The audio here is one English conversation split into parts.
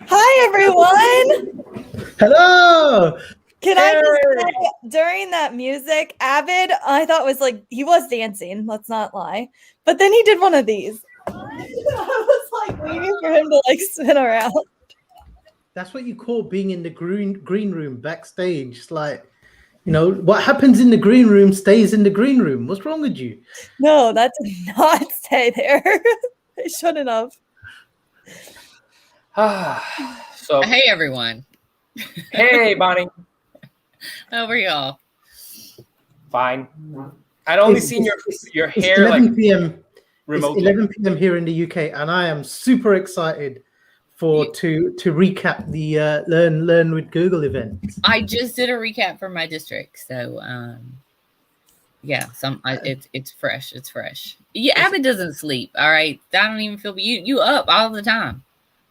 Hi, everyone. Hello. Can I just say, during that music, Avid, I thought was like, he was dancing, let's not lie. But then he did one of these. I was like waiting for him to like spin around. That's what you call being in the green room backstage. It's like, you know, what happens in the green room stays in the green room. What's wrong with you? No, that did not stay there. It shouldn't have. So hey everyone. Hey Bonnie. How are y'all? Fine. I'd only seen your hair 11 like p.m. remotely. It's 11 p.m. here in the UK, and I am super excited to recap the Learn with Google event. I just did a recap for my district, so yeah, it's fresh. It's fresh. Yeah, Abbott doesn't sleep. All right, I don't even feel you up all the time.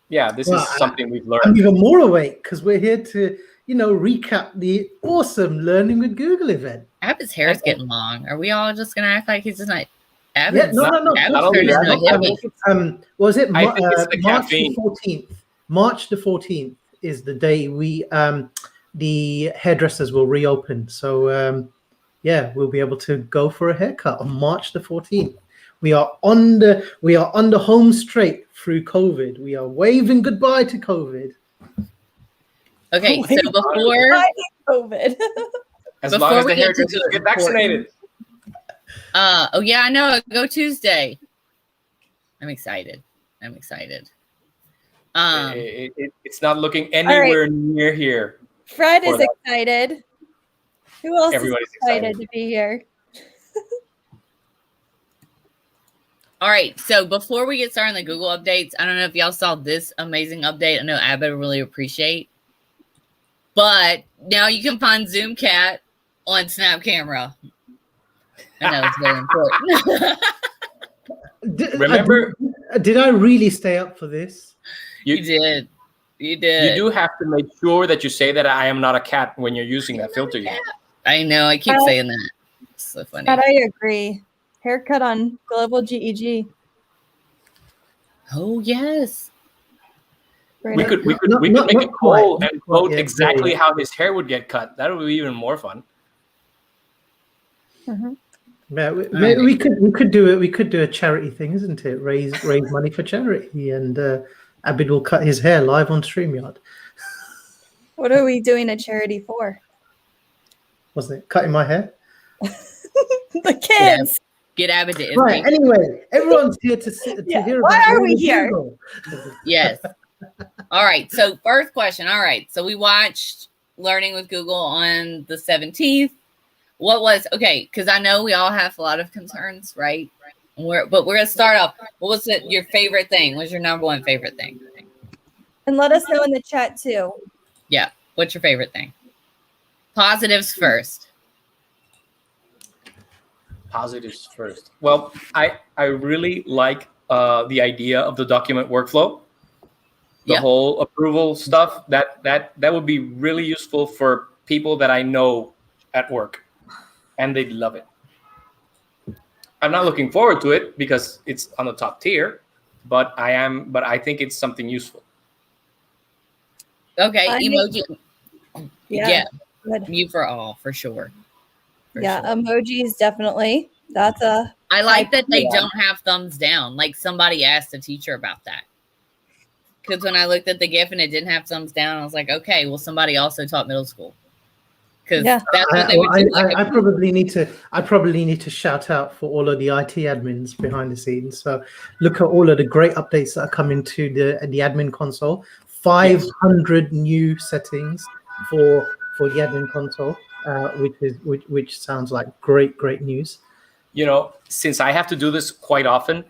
Yeah, this is something we've learned. I'm even more awake because we're here to, recap the awesome Learning with Google event. Abbott's hair is getting long. Are we all just gonna act like he's just not? Abbott's, was it March the 14th? March the 14th is the day the hairdressers will reopen. So yeah, we'll be able to go for a haircut on March the 14th. We are on the home straight through COVID. We are waving goodbye to COVID. Okay, so before COVID, as long as the hairdressers get vaccinated. Oh yeah, I know. Go Tuesday. I'm excited. It's not looking anywhere near here. Fred is excited. Who else Everybody's is excited to be here? All right, so before we get started on the Google updates, I don't know if y'all saw this amazing update. I know Abbott would really appreciate. But now you can find ZoomCat on Snap Camera. I know it's very important. Remember, did I really stay up for this? You did. You do have to make sure that you say that I am not a cat when you're using that filter. I know. I keep saying that. It's so funny. But I agree. Haircut on Global GEG. Oh yes. We could make a poll and vote exactly how his hair would get cut. That would be even more fun. Mm-hmm. Yeah, we could do it. We could do a charity thing, isn't it? Raise money for charity, and Abid will cut his hair live on StreamYard. What are we doing a charity for? Wasn't it cutting my hair? The kids. Get Abbott to right. Anyway, everyone's here to hear. Why are we here? Yes. All right. So first question. All right. So we watched Learning with Google on the 17th. Because I know we all have a lot of concerns, right? But we're gonna start off. What was your favorite thing? What's your number one favorite thing? And let us know in the chat too. Yeah. What's your favorite thing? Positives first. Positives first. Well, I really like the idea of the document workflow. The whole approval stuff. That would be really useful for people that I know at work, and they'd love it. I'm not looking forward to it because it's on the top tier, but I think it's something useful. Okay, I emoji. Yeah, good. Mute for all for sure. Yeah, emojis definitely. That's a. I like that they Yeah. don't have thumbs down. Like somebody asked the teacher about that. Because when I looked at the GIF and it didn't have thumbs down, I was like, okay, well, somebody also taught middle school. Because Yeah. that's what they would do. I probably need to shout out for all of the IT admins behind the scenes. So look at all of the great updates that are coming to the admin console. 500 new settings for the admin console, which sounds like great news. You know, since I have to do this quite often,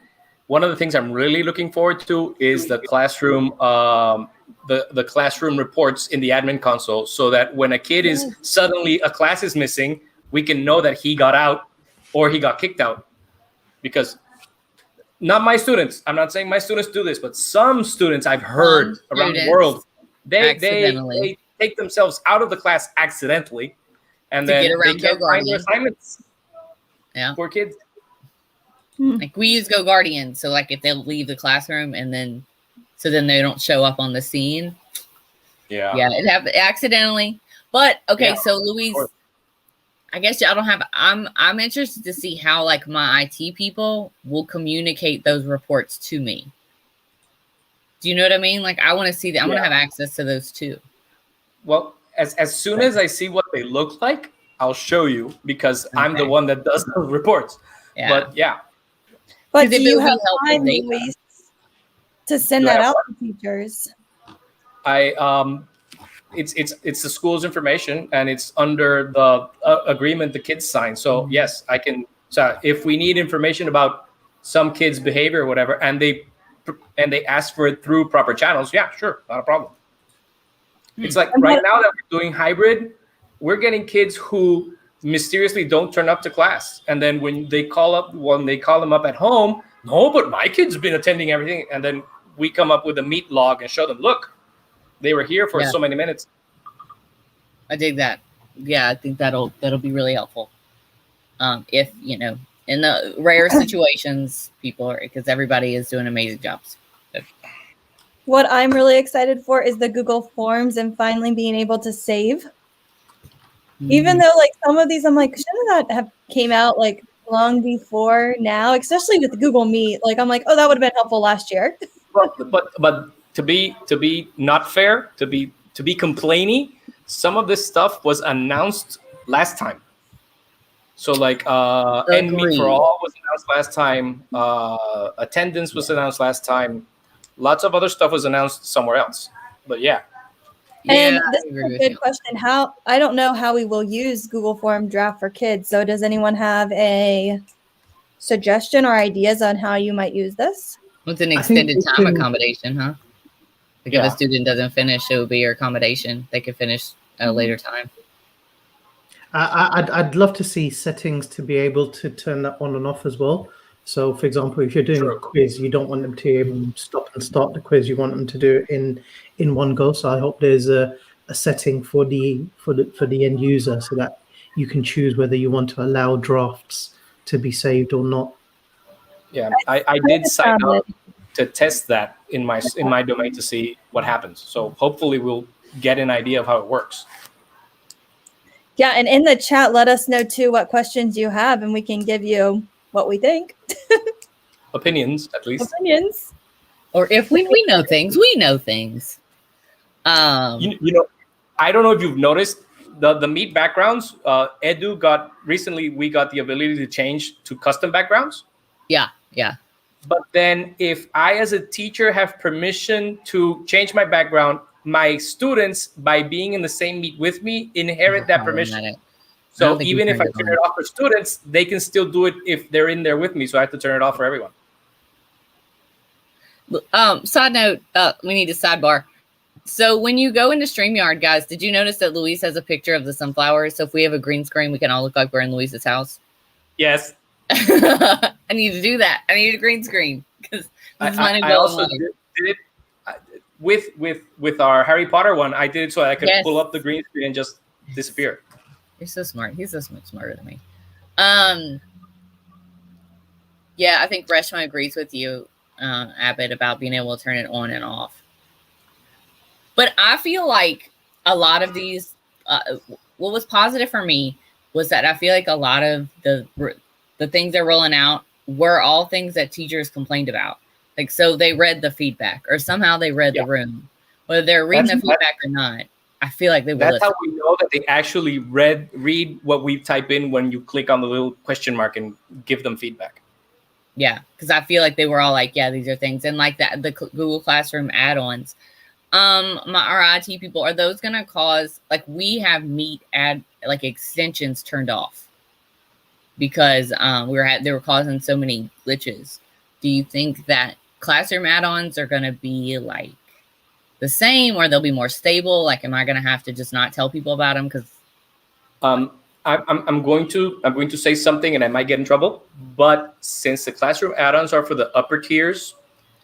one of the things I'm really looking forward to is the classroom, the classroom reports in the admin console, so that when a kid is suddenly a class is missing, we can know that he got out or he got kicked out. Because not my students, I'm not saying my students do this, but some students I've heard around the world, they take themselves out of the class accidentally, and then they can't find their assignments. Yeah, poor kids. Like we use GoGuardian, so like if they'll leave the classroom and then they don't show up on the scene. Yeah, it happened accidentally. But okay, so Louise, I guess I don't have. I'm interested to see how like my IT people will communicate those reports to me. Do you know what I mean? Like I want to see that. I want to have access to those too. Well, as soon as I see what they look like, I'll show you, because I'm the one that does the reports. Yeah. But yeah. But do you have time, Louise, to send that out to teachers? It's the school's information, and it's under the agreement the kids sign. So yes, I can. So if we need information about some kids' behavior or whatever, and they ask for it through proper channels, yeah, sure, not a problem. It's like right now that we're doing hybrid, we're getting kids who mysteriously don't turn up to class, and then when they call them up at home, no, but my kid's been attending everything, and then we come up with a meet log and show them, look, they were here for so many minutes. I dig that. Yeah, I think that'll be really helpful. If in the rare situations, people are, because everybody is doing amazing jobs. So. What I'm really excited for is the Google Forms and finally being able to save. Even though like some of these, I'm like, shouldn't that have came out like long before now? Especially with Google Meet, like I'm like, oh, that would have been helpful last year. But to be not fair, to be complainy, some of this stuff was announced last time. So like End Meet for All was announced last time. Attendance was announced last time. Lots of other stuff was announced somewhere else. But yeah. And this is a good question. I don't know how we will use Google Form Draft for Kids. So does anyone have a suggestion or ideas on how you might use this? With an extended time accommodation, huh? Like if a student doesn't finish, it would be your accommodation. They could finish at a later time. I'd love to see settings to be able to turn that on and off as well. So, for example, if you're doing a quiz, you don't want them to even stop and start the quiz. You want them to do it in one go. So I hope there's a setting for the end user, so that you can choose whether you want to allow drafts to be saved or not. Yeah, I did sign up to test that in my domain to see what happens. So hopefully we'll get an idea of how it works. Yeah, and in the chat, let us know too what questions you have, and we can give you what we think. Opinions, at least. Opinions. Or if we know things, we know things. You know, I don't know if you've noticed the Meet backgrounds. Edu we got the ability to change to custom backgrounds. Yeah. But then if I, as a teacher, have permission to change my background, my students, by being in the same Meet with me, inherit that permission. So even if I turn it off for students, they can still do it if they're in there with me. So I have to turn it off for everyone. Side note, we need a sidebar. So when you go into StreamYard, guys, did you notice that Luis has a picture of the sunflowers? So if we have a green screen, we can all look like we're in Luis's house. Yes. I need to do that. I need a green screen because I also did it with our Harry Potter one. I did it so I could pull up the green screen and just disappear. You're so smart. He's so much smarter than me. Yeah, I think Reshma agrees with you, Abbott, about being able to turn it on and off. But I feel like a lot of these, what was positive for me was that I feel like a lot of the things they're rolling out were all things that teachers complained about. Like, so they read the feedback, or somehow they read the room, whether they're reading the feedback or not. I feel like they will. That's how we know that they actually read what we type in when you click on the little question mark and give them feedback. Yeah, because I feel like they were all like, yeah, these are things. And like that, the Google Classroom add-ons. Our IT people, are those going to cause, like, we have Meet extensions turned off because they were causing so many glitches. Do you think that Classroom add-ons are going to be like the same, or they'll be more stable? Like, am I going to have to just not tell people about them? Because I'm going to say something and I might get in trouble, but since the Classroom add-ons are for the upper tiers,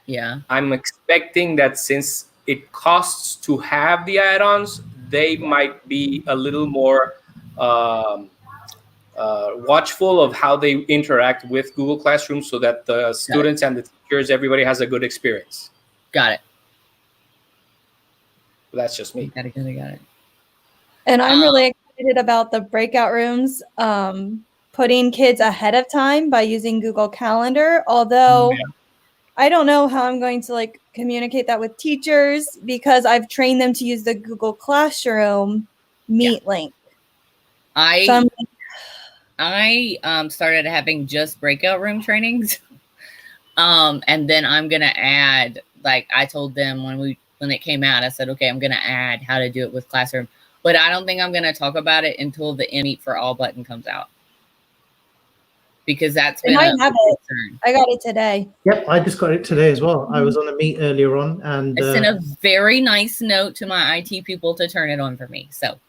yeah, I'm expecting that since it costs to have the add-ons, they might be a little more watchful of how they interact with Google Classroom, so that the students and the teachers, everybody has a good experience. Got it. That's just me. Got it. And I'm really excited about the breakout rooms, putting kids ahead of time by using Google Calendar. Although I don't know how I'm going to like communicate that with teachers, because I've trained them to use the Google Classroom Meet link. I started having just breakout room trainings. And then I'm going to add, like I told them when it came out, I said, okay, I'm going to add how to do it with Classroom, but I don't think I'm going to talk about it until the Meet for All button comes out. Because that's been I have it. I got it today. Yep, I just got it today as well. I was on a Meet earlier on, and I sent a very nice note to my IT people to turn it on for me. So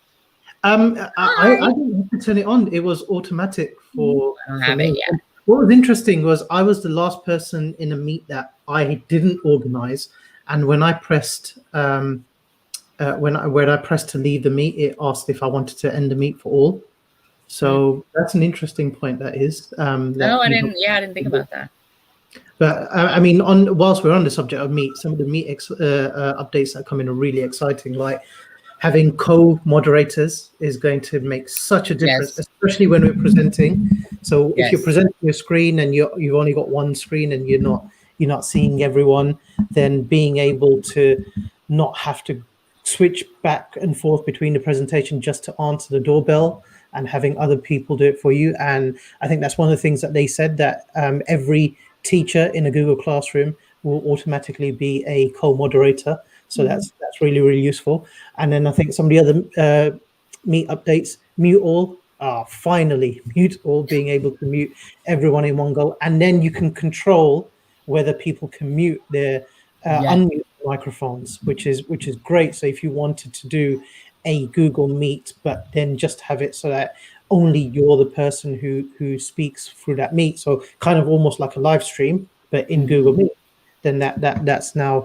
I didn't have to turn it on. It was automatic for me. It yet. What was interesting was I was the last person in a Meet that I didn't organize, and when I pressed when I pressed to leave the Meet, it asked if I wanted to end the Meet for all. So that's an interesting point. That is. I didn't think about that. But I mean, whilst we're on the subject of Meet, some of the Meet updates that come in are really exciting. Like having co-moderators is going to make such a difference, especially when we're presenting. So if you're presenting a screen and you've only got one screen and you're not seeing everyone, then being able to not have to switch back and forth between the presentation just to answer the doorbell, and having other people do it for you. And I think that's one of the things that they said, that every teacher in a Google Classroom will automatically be a co-moderator. So that's really, really useful. And then I think some of the other Meet updates, mute all, finally mute all, being able to mute everyone in one go. And then you can control whether people can mute their unmute microphones, which is great. So if you wanted to do a Google Meet, but then just have it so that only you're the person who speaks through that Meet, so kind of almost like a live stream, but in Google Meet, then that's now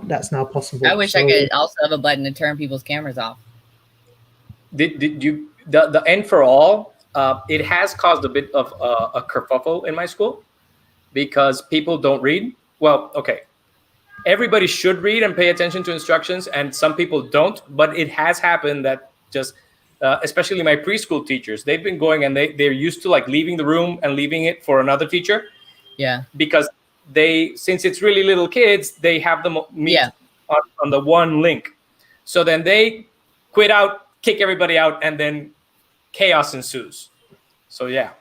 possible. I wish I could also have a button to turn people's cameras off. Did you the End for All? It has caused a bit of a kerfuffle in my school because people don't read. Well, okay. Everybody should read and pay attention to instructions, and some people don't. But it has happened that just, especially my preschool teachers, they've been going and they're used to like leaving the room and leaving it for another teacher. Yeah. Because since it's really little kids, they have them meet on the one link. So then they quit out, kick everybody out, and then chaos ensues. So yeah.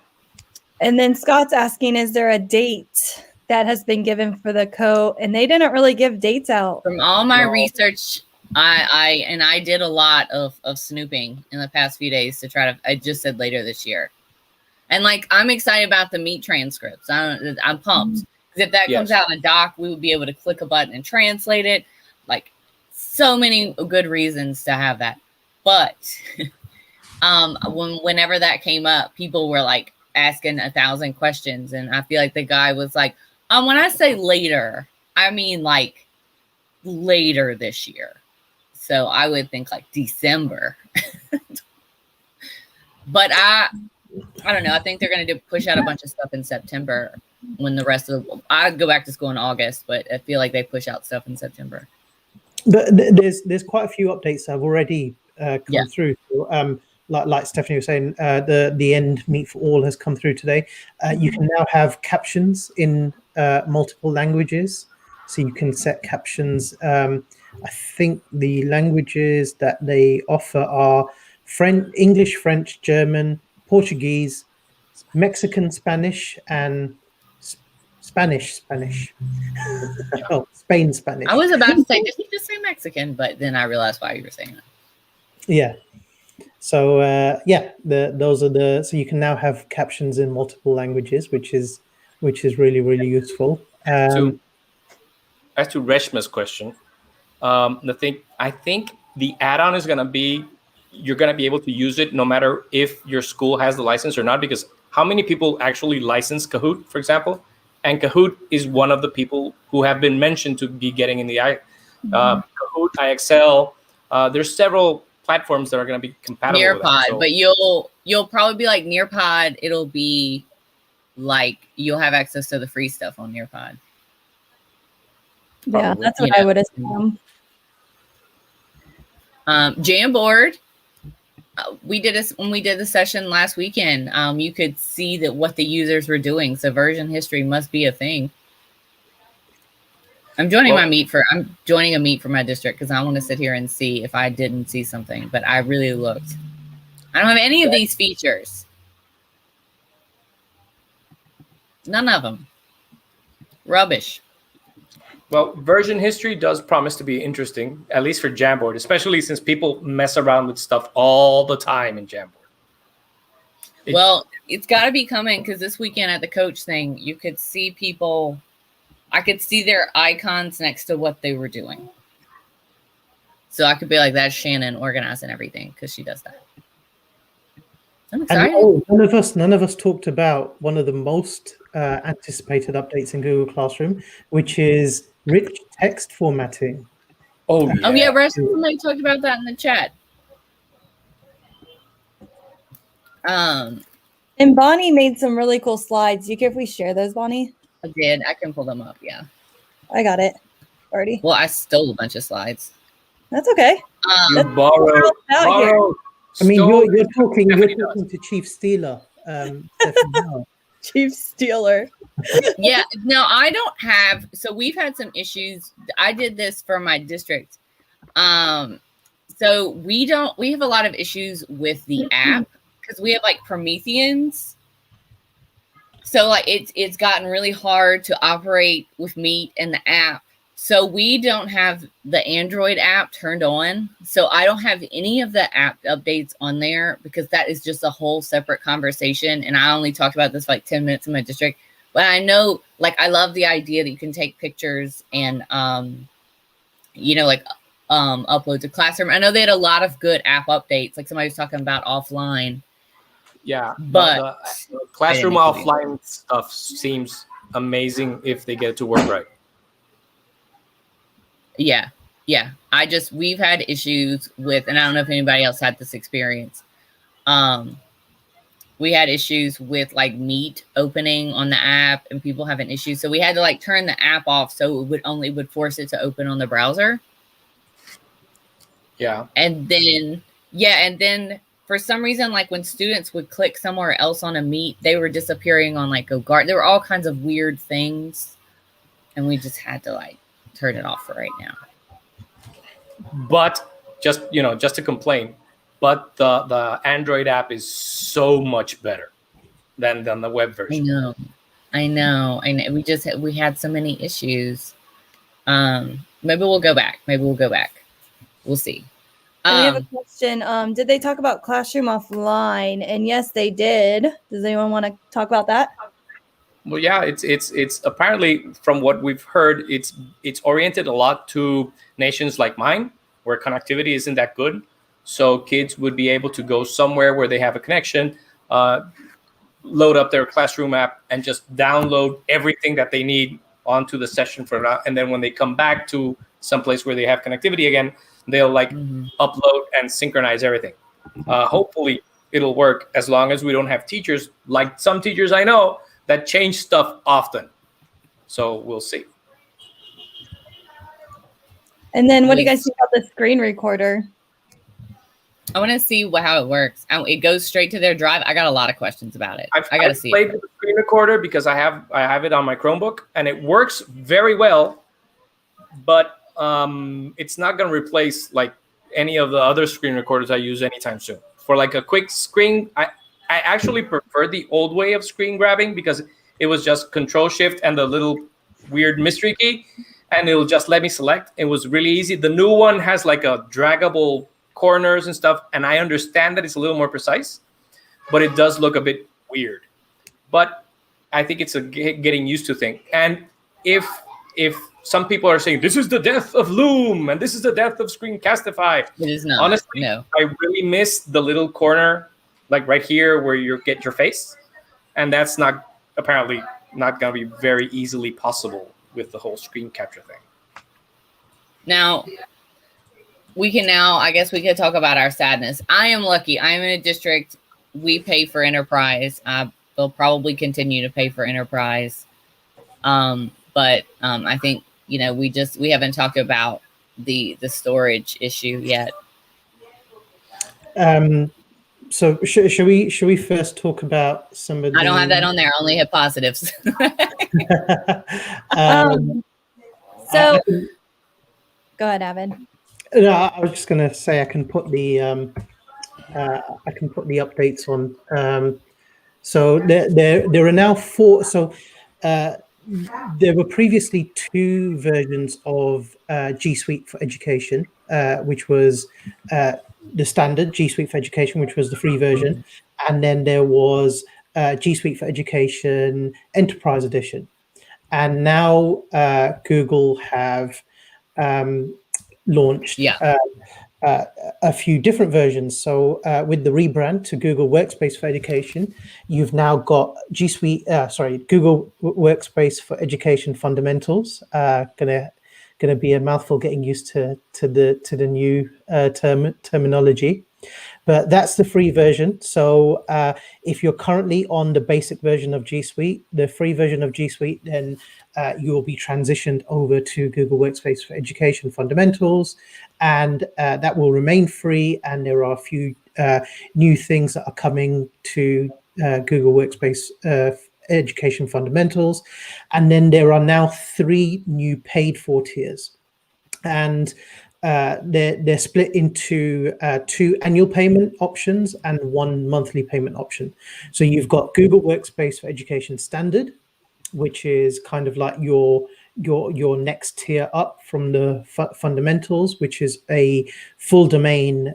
And then Scott's asking, is there a date that has been given for the and they didn't really give dates out. From all my research, I did a lot of snooping in the past few days to try to, I just said later this year. And like, I'm excited about the Meet transcripts. I'm pumped. Because if that comes out in a doc, we would be able to click a button and translate it. Like, so many good reasons to have that. But whenever that came up, people were like asking 1,000 questions. And I feel like the guy was like, when I say later, I mean like later this year. So I would think like December. But I don't know. I think they're going to push out a bunch of stuff in September. when the rest of I'd go back to school in August, but I feel like they push out stuff in September. But there's quite a few updates that have already come through. So, like Stephanie was saying, the end Meet for All has come through today. You can now have captions in multiple languages, so you can set captions. I think the languages that they offer are English, French, German, Portuguese, Mexican Spanish, and Spanish. Oh, Spain Spanish. I was about to say, did he just say Mexican? But then I realized why you were saying that. Yeah. So those are so you can now have captions in multiple languages, which is really, really useful. As to Reshma's question, I think the add-on is going to be, you're going to be able to use it no matter if your school has the license or not, because how many people actually license Kahoot, for example? And Kahoot is one of the people who have been mentioned to be getting in the Kahoot, IXL. There's several platforms that are going to be compatible Nearpod, with that, so. But you'll probably be like Nearpod. It'll be like you'll have access to the free stuff on Nearpod. Yeah, that's what I would assume. Jamboard. When we did the session last weekend, you could see that what the users were doing. So version history must be a thing. I'm joining a meet for my district because I want to sit here and see if I didn't see something, but I really looked. I don't have any of these features. None of them. Rubbish. Well, version history does promise to be interesting, at least for Jamboard, especially since people mess around with stuff all the time in Jamboard. It's got to be coming because this weekend at the coach thing, you could see people. I could see their icons next to what they were doing. So I could be like, that's Shannon organizing everything because she does that. I'm excited. And none of us talked about one of the most anticipated updates in Google Classroom, which is rich text formatting. Oh yeah, somebody talked about that in the chat. And Bonnie made some really cool slides. You care if we share those, Bonnie? I did. I can pull them up. Yeah, I got it already. Well, I stole a bunch of slides. That's okay. You borrowed. I mean, you're talking to Chief Stealer. Chief Stealer. Yeah, no, I don't have. So we've had some issues. I did this for my district. So we have a lot of issues with the app because we have like Prometheans. So like it's gotten really hard to operate with Meet and the app. So we don't have the Android app turned on. So I don't have any of the app updates on there because that is just a whole separate conversation. And I only talked about this for like 10 minutes in my district. But I know, like, I love the idea that you can take pictures and, upload to Classroom. I know they had a lot of good app updates. Like somebody was talking about offline. Yeah, but the Classroom offline stuff seems amazing if they get it to work right. Yeah. We've had issues with, and I don't know if anybody else had this experience. We had issues with like Meet opening on the app and people having issues. So we had to like turn the app off so it would force it to open on the browser. Yeah. And then for some reason, like when students would click somewhere else on a Meet, they were disappearing on like GoGuard. There were all kinds of weird things. And we just had to like turn it off for right now. But just to complain, but the Android app is so much better than the web version. I know. We had so many issues. Maybe we'll go back. We'll see. We have a question. Did they talk about Classroom offline? And yes, they did. Does anyone want to talk about that? Well, yeah, it's apparently from what we've heard, it's oriented a lot to nations like mine, where connectivity isn't that good. So kids would be able to go somewhere where they have a connection, load up their Classroom app, and just download everything that they need onto the session for that. And then when they come back to someplace where they have connectivity again, they'll upload and synchronize everything. Hopefully, it'll work as long as we don't have teachers like some teachers I know that change stuff often. So we'll see. And then what do you guys think about the screen recorder? I want to see how it works. It goes straight to their drive. I got a lot of questions about it. I got to see played with the screen recorder because I have it on my Chromebook, and it works very well. But it's not going to replace like any of the other screen recorders I use anytime soon. For like a quick screen, I actually prefer the old way of screen grabbing because it was just Control Shift and the little weird mystery key, and it will just let me select. It was really easy. The new one has like a draggable corners and stuff, and I understand that it's a little more precise, but it does look a bit weird. But I think it's a getting used to thing. And if some people are saying this is the death of Loom and this is the death of Screencastify, it is not. Honestly, no. I really miss the little corner, like right here where you get your face, and that's apparently not going to be very easily possible with the whole screen capture thing. Now, I guess we could talk about our sadness. I am lucky. I am in a district. We pay for enterprise. They'll probably continue to pay for enterprise. But I think, we haven't talked about the storage issue yet. So should we first talk about some of the... I don't have that on there. I only have positives. So go ahead, Avid. No, I was just going to say I can put the updates on. So there are now 4. So there were previously 2 versions of G Suite for Education, which was the standard G Suite for Education, which was the free version, and then there was G Suite for Education Enterprise Edition, and now Google have launched a few different versions. So with the rebrand to Google Workspace for Education, you've now got Google Workspace for Education Fundamentals. Gonna be a mouthful getting used to the new terminology, but that's the free version. So if you're currently on the basic version of G Suite, the free version of G Suite, then you will be transitioned over to Google Workspace for Education Fundamentals, and that will remain free. And there are a few new things that are coming to Google Workspace Education Fundamentals. And then there are now 3 new paid for tiers, and they're split into 2 annual payment options and 1 monthly payment option. So you've got Google Workspace for Education Standard, which is kind of like your next tier up from the fundamentals, which is a full domain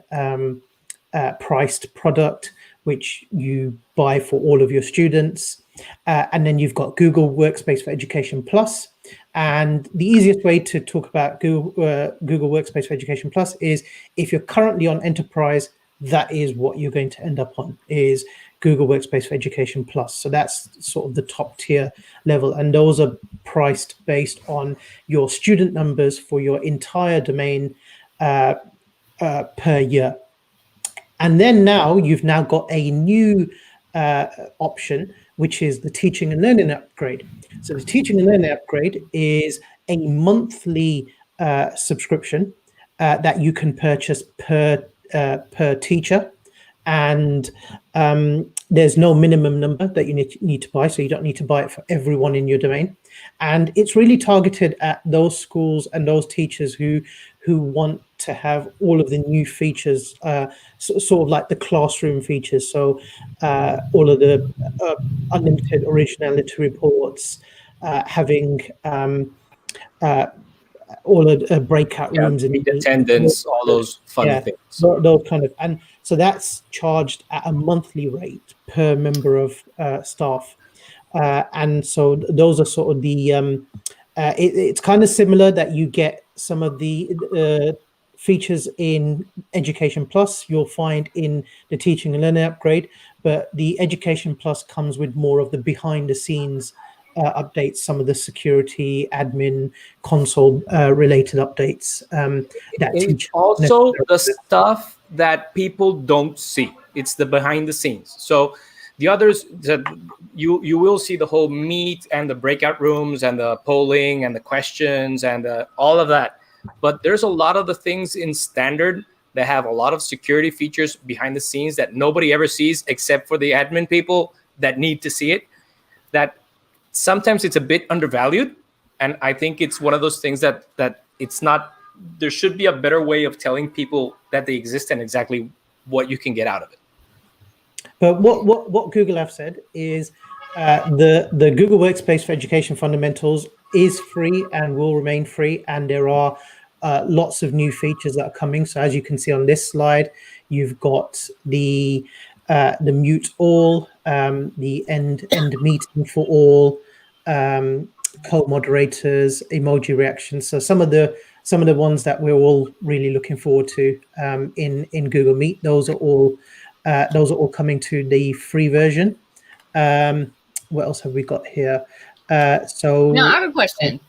priced product, which you buy for all of your students. And then you've got Google Workspace for Education Plus. And the easiest way to talk about Google Workspace for Education Plus is if you're currently on Enterprise, that is what you're going to end up on, is Google Workspace for Education Plus. So that's sort of the top tier level. And those are priced based on your student numbers for your entire domain per year. And then now you've now got a new option, which is the Teaching and Learning Upgrade. So the Teaching and Learning Upgrade is a monthly subscription that you can purchase per teacher. And there's no minimum number that you need to buy, so you don't need to buy it for everyone in your domain. And it's really targeted at those schools and those teachers who want to have all of the new features, sort of like the classroom features. So all of the unlimited originality reports, having all of the breakout rooms and attendance, all those fun things. Those kind of, and so that's charged at a monthly rate per member of staff. And so those are sort of the, it's kind of similar that you get some of the features in Education Plus you'll find in the Teaching and Learning Upgrade, but the Education Plus comes with more of the behind the scenes updates, some of the security, admin, console related updates. It's also the stuff that people don't see. It's the behind the scenes. So The others that you will see the whole Meet and the breakout rooms and the polling and the questions and all of that. But there's a lot of the things in standard that have a lot of security features behind the scenes that nobody ever sees except for the admin people that need to see it. That sometimes it's a bit undervalued. And I think it's one of those things that it's not, there should be a better way of telling people that they exist and exactly what you can get out of it. But what Google have said is the Google Workspace for Education Fundamentals is free and will remain free, and there are lots of new features that are coming. So as you can see on this slide, you've got the mute all, the end meeting for all, co-moderators, emoji reactions. So some of the ones that we're all really looking forward to in Google Meet, those are all coming to the free version. What else have we got here? So now I have a question,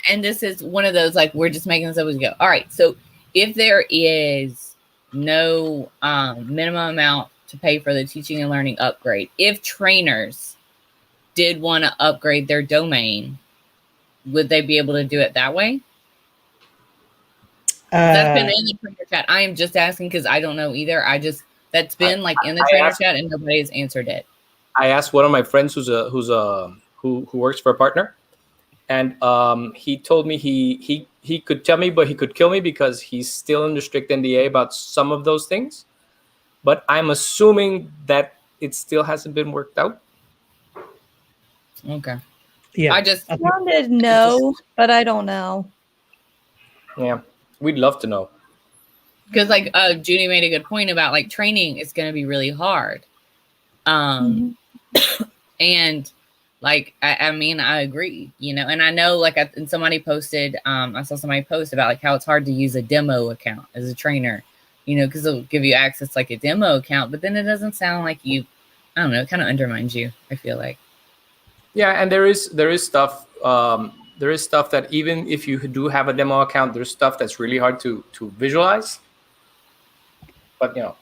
and this is one of those, like, we're just making this up as we go. All right, so if there is no minimum amount to pay for the teaching and learning upgrade, if trainers did want to upgrade their domain, would they be able to do it that way? That's been in the trainer chat. I am just asking because I don't know either. That's been like in the trainer chat and nobody has answered it. I asked one of my friends who works for a partner, and he told me he could tell me, but he could kill me because he's still under strict NDA about some of those things. But I'm assuming that it still hasn't been worked out. Okay. Yeah, I just sounded no, but I don't know. Yeah, we'd love to know. Because like Judy made a good point about like training is going to be really hard. And like, I mean, I agree, you know, and I know like and somebody posted, I saw somebody post about like how it's hard to use a demo account as a trainer, you know, because it'll give you access to like a demo account, but then it doesn't sound like you, I don't know, it kind of undermines you, I feel like. Yeah, and there is stuff that even if you do have a demo account, there's stuff that's really hard to visualize. But you know,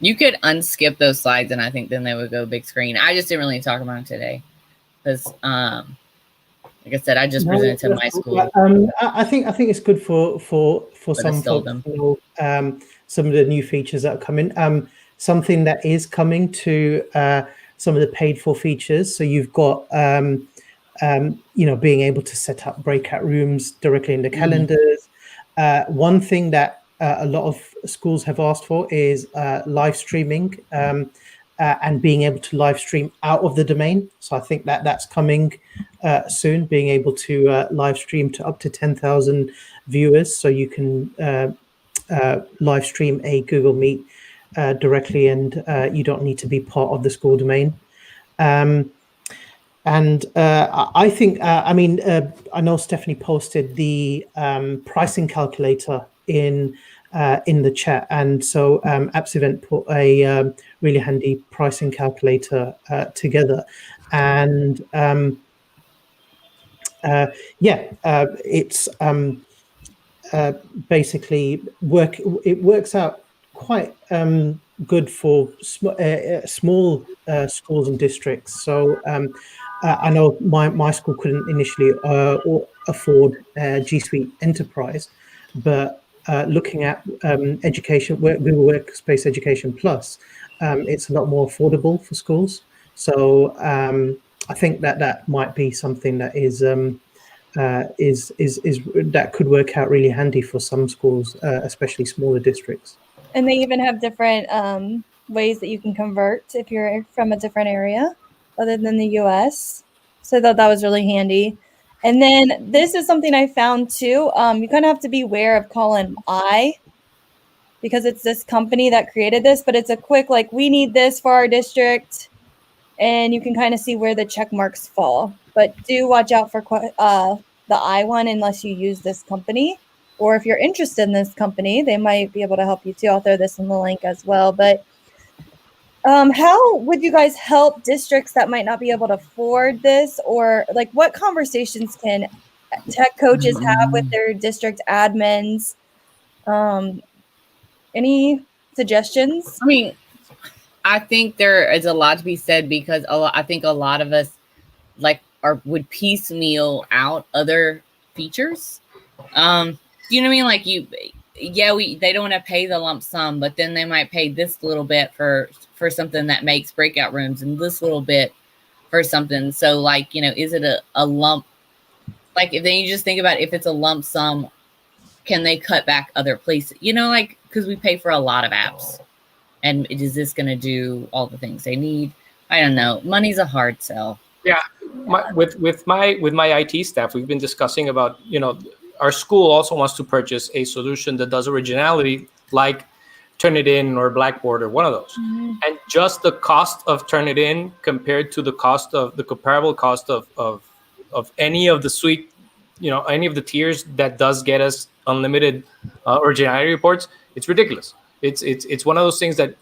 you could unskip those slides, and I think then they would go big screen. I just didn't really talk about it today because, like I said, I just presented to my school. I think it's good for some folks to know some of the new features that are coming. Something that is coming to some of the paid for features. So you've got you know, being able to set up breakout rooms directly in the calendars. One thing that a lot of schools have asked for is live streaming and being able to live stream out of the domain. So I think that's coming soon, being able to live stream to up to 10,000 viewers. So you can live stream a Google Meet directly, and you don't need to be part of the school domain. And I think, I mean, I know Stephanie posted the pricing calculator in the chat, and so AppsEvent put a really handy pricing calculator together, and it's basically it works out quite good for small schools and districts. So I know my school couldn't initially afford G Suite Enterprise, but looking at Google Workspace Education Plus, it's a lot more affordable for schools. So I think that might be something that is that could work out really handy for some schools, especially smaller districts. And they even have different ways that you can convert if you're from a different area other than the US. So I thought that was really handy. And then this is something I found too. You kind of have to be aware of column I, because it's this company that created this, but it's a quick, like, we need this for our district. And you can kind of see where the check marks fall. But do watch out for the I one unless you use this company. Or if you're interested in this company, they might be able to help you too. I'll throw this in the link as well. But how would you guys help districts that might not be able to afford this? Or like, what conversations can tech coaches have with their district admins? Any suggestions? I mean, I think there is a lot to be said because I think a lot of us would piecemeal out other features. You know what I mean? Like they don't want to pay the lump sum, but then they might pay this little bit for something that makes breakout rooms and this little bit for something. So like, is it a lump? Like if then you just think about if it's a lump sum, can they cut back other places? Like because we pay for a lot of apps, and is this going to do all the things they need? I don't know. Money's a hard sell. Yeah, with my IT staff, we've been discussing about our school also wants to purchase a solution that does originality like Turnitin or Blackboard or one of those, and just the cost of Turnitin compared to the comparable cost of any of the suite, any of the tiers that does get us unlimited originality reports, it's ridiculous. It's one of those things that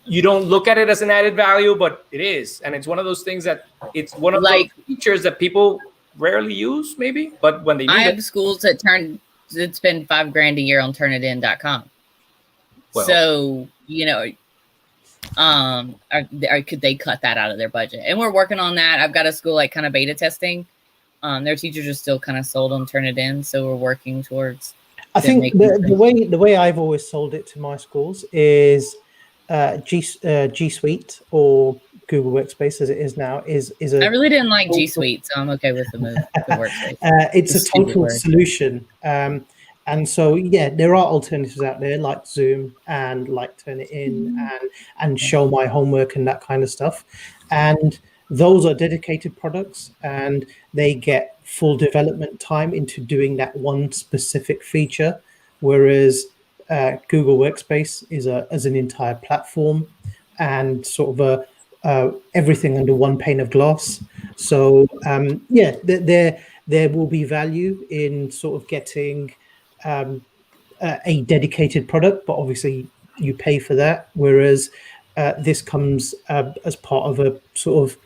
you don't look at it as an added value, but it is, and it's one of those things that it's one of those features that people rarely use, maybe, but when they need I have schools that spend $5,000 a year on Turnitin.com. Well, so could they cut that out of their budget? And we're working on that. I've got a school like kind of beta testing. Their teachers are still kind of sold on Turnitin, so we're working towards. I think the way I've always sold it to my schools is G Suite or Google Workspace as it is now is a. I really didn't like G Suite, so I'm okay with the move to Workspace. It's a total solution, and so there are alternatives out there like Zoom and like Turnitin and Show My Homework and that kind of stuff, and those are dedicated products and they get full development time into doing that one specific feature, whereas Google Workspace is an entire platform and sort of everything under one pane of glass. So there will be value in sort of getting a dedicated product, but obviously you pay for that. Whereas this comes as part of a sort of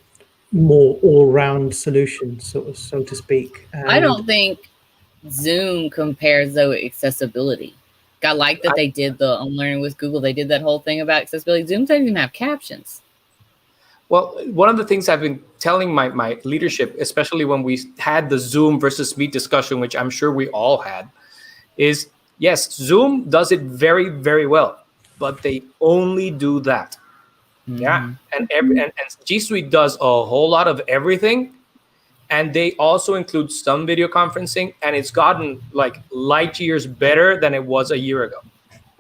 more all-round solution, so to speak. I don't think Zoom compares though accessibility. I like that they did the Learning with Google. They did that whole thing about accessibility. Zoom doesn't even have captions. Well, one of the things I've been telling my leadership, especially when we had the Zoom versus Meet discussion, which I'm sure we all had, is yes, Zoom does it very, very well, but they only do that. Yeah, and G Suite does a whole lot of everything, and they also include some video conferencing, and it's gotten like light years better than it was a year ago.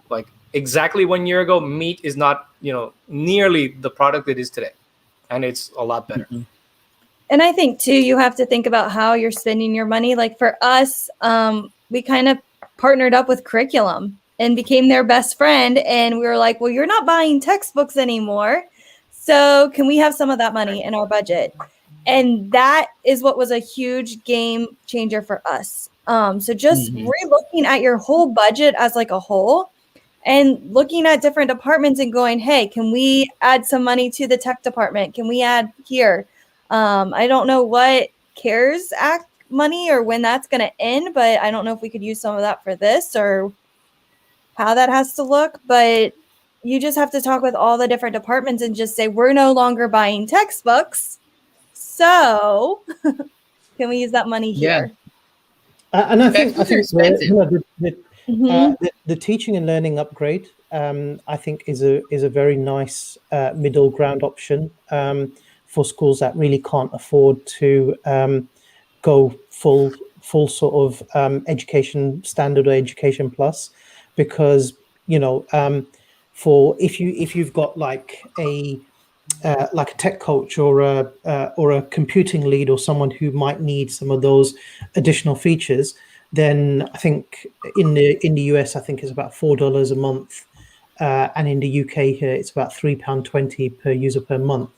Like exactly 1 year ago, Meet is not nearly the product it is today, and it's a lot better. And I think too, you have to think about how you're spending your money. Like for us, we kind of partnered up with Curriculum and became their best friend. And we were like, well, you're not buying textbooks anymore, so can we have some of that money in our budget? And that is what was a huge game changer for us. So just re-looking at your whole budget as like a whole and looking at different departments and going, hey, can we add some money to the tech department? Can we add here? I don't know what CARES Act money or when that's going to end, but I don't know if we could use some of that for this or how that has to look. But you just have to talk with all the different departments and just say, we're no longer buying textbooks. So can we use that money here? And I think the teaching and learning upgrade, I think is a very nice middle ground option for schools that really can't afford to go full sort of education standard or education plus, because for if you've got like a tech coach or a computing lead or someone who might need some of those additional features, then I think in the US I think it's about $4 a month, and in the UK here it's about £3.20 per user per month.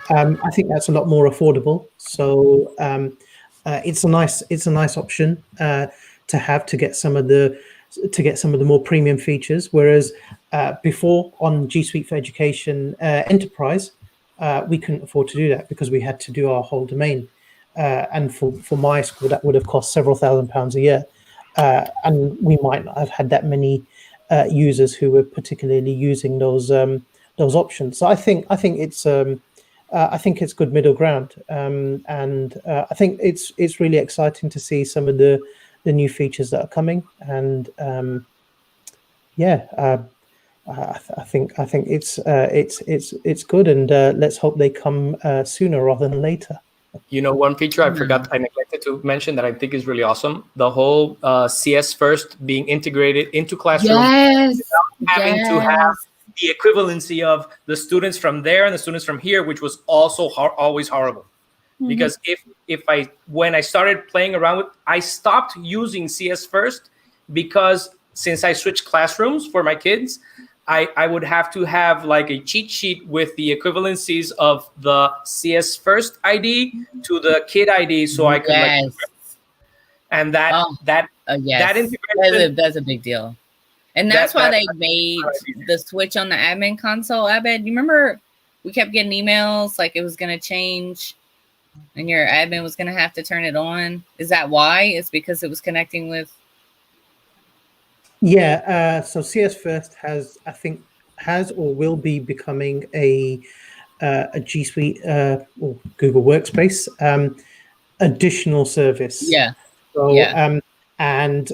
I think that's a lot more affordable. So it's a nice option to have to get some of the more premium features. Whereas before on G Suite for Education Enterprise, we couldn't afford to do that because we had to do our whole domain. And for my school, that would have cost several £1,000s a year. And we might not have had that many users who were particularly using those those options. So I think it's good middle ground, and I think it's really exciting to see some of the new features that are coming, and I think it's good, and let's hope they come sooner rather than later. You know, one feature I neglected to mention that I think is really awesome: the whole CS First being integrated into Classroom, without having to have the equivalency of the students from there and the students from here, which was also always horrible. Because when I started playing around with, I stopped using CS First because since I switched classrooms for my kids, I would have to have like a cheat sheet with the equivalencies of the CS First ID to the kid ID, so I could and that integration, that's a big deal, and that's why they made the switch on the admin console. Abed, you remember we kept getting emails like it was going to change, and your admin was going to have to turn it on. Is that why? It's because it was connecting with. Yeah, so CS First has or will be becoming a G Suite or Google Workspace additional service. Yeah. So and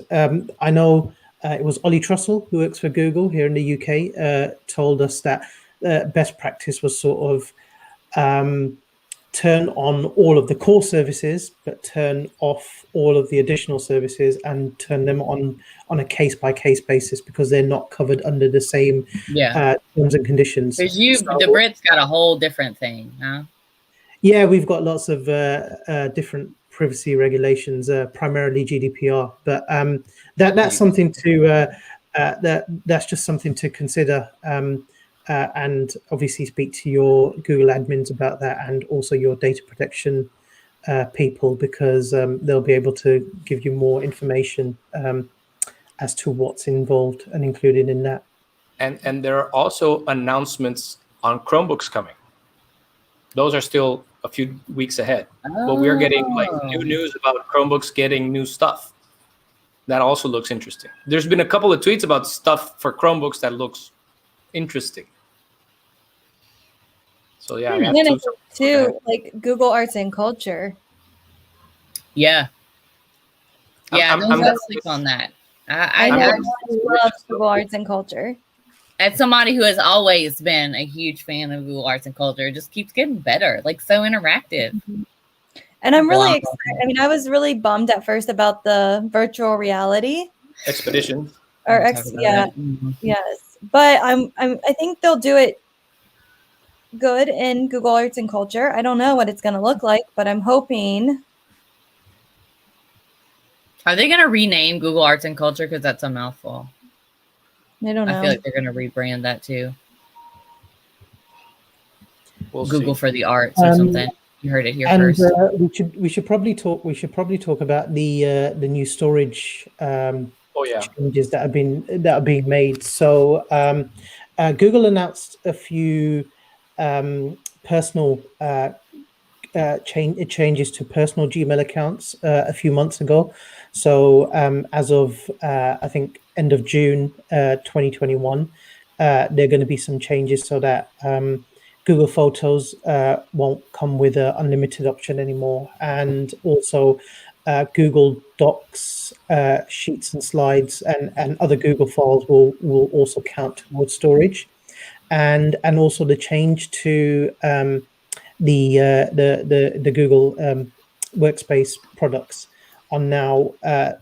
I know it was Ollie Trussell, who works for Google here in the UK, told us that best practice was sort of turn on all of the core services, but turn off all of the additional services and turn them on a case-by-case basis because they're not covered under the same terms and conditions. Because the Brits got a whole different thing, huh? Yeah, we've got lots of different privacy regulations, primarily GDPR, but that's something to that's just something to consider. And obviously speak to your Google admins about that, and also your data protection people, because they'll be able to give you more information as to what's involved and included in that. And there are also announcements on Chromebooks coming. Those are still a few weeks ahead, but we are getting like new news about Chromebooks getting new stuff. That also looks interesting. There's been a couple of tweets about stuff for Chromebooks that looks interesting. So yeah, and then too, like Google Arts and Culture. Yeah, don't sleep on that. I love Google Arts and Culture. As somebody who has always been a huge fan of Google Arts and Culture, it just keeps getting better, like so interactive. And I'm really excited. I mean, I was really bummed at first about the virtual reality Expedition. Yes, but I think they'll do it good in Google Arts and Culture. I don't know what it's going to look like, but I'm hoping. Are they going to rename Google Arts and Culture? Because that's a mouthful. I don't know. I feel like they're going to rebrand that too. We'll Google see. for the arts or something. You heard it here first. We should probably talk about the new storage changes that are being made. So Google announced a few personal changes to personal Gmail accounts a few months ago. So as of I think end of June 2021, there are going to be some changes so that Google Photos won't come with an unlimited option anymore, and also Google Docs, Sheets and Slides, and other Google files will also count towards storage, and also the change to the Google Workspace products are now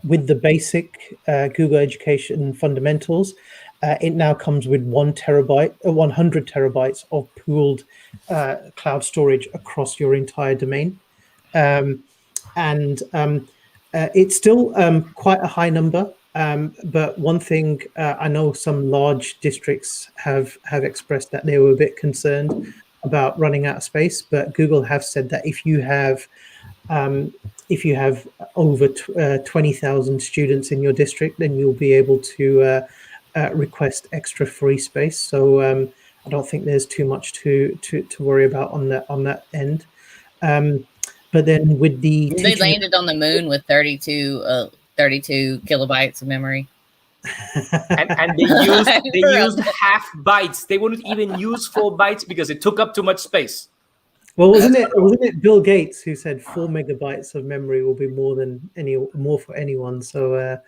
with the basic Google Education Fundamentals. It now comes with 100 terabytes of pooled cloud storage across your entire domain. It's still quite a high number, but one thing I know some large districts have expressed that they were a bit concerned about running out of space, but Google have said that if you have over 20,000 students in your district, then you'll be able to request extra free space. So I don't think there's too much to worry about on that end. But then with the they landed on the moon with 32 kilobytes of memory. and they used half bytes. They wouldn't even use full bytes because it took up too much space. Well, wasn't it Bill Gates who said 4 megabytes of memory will be more for anyone? So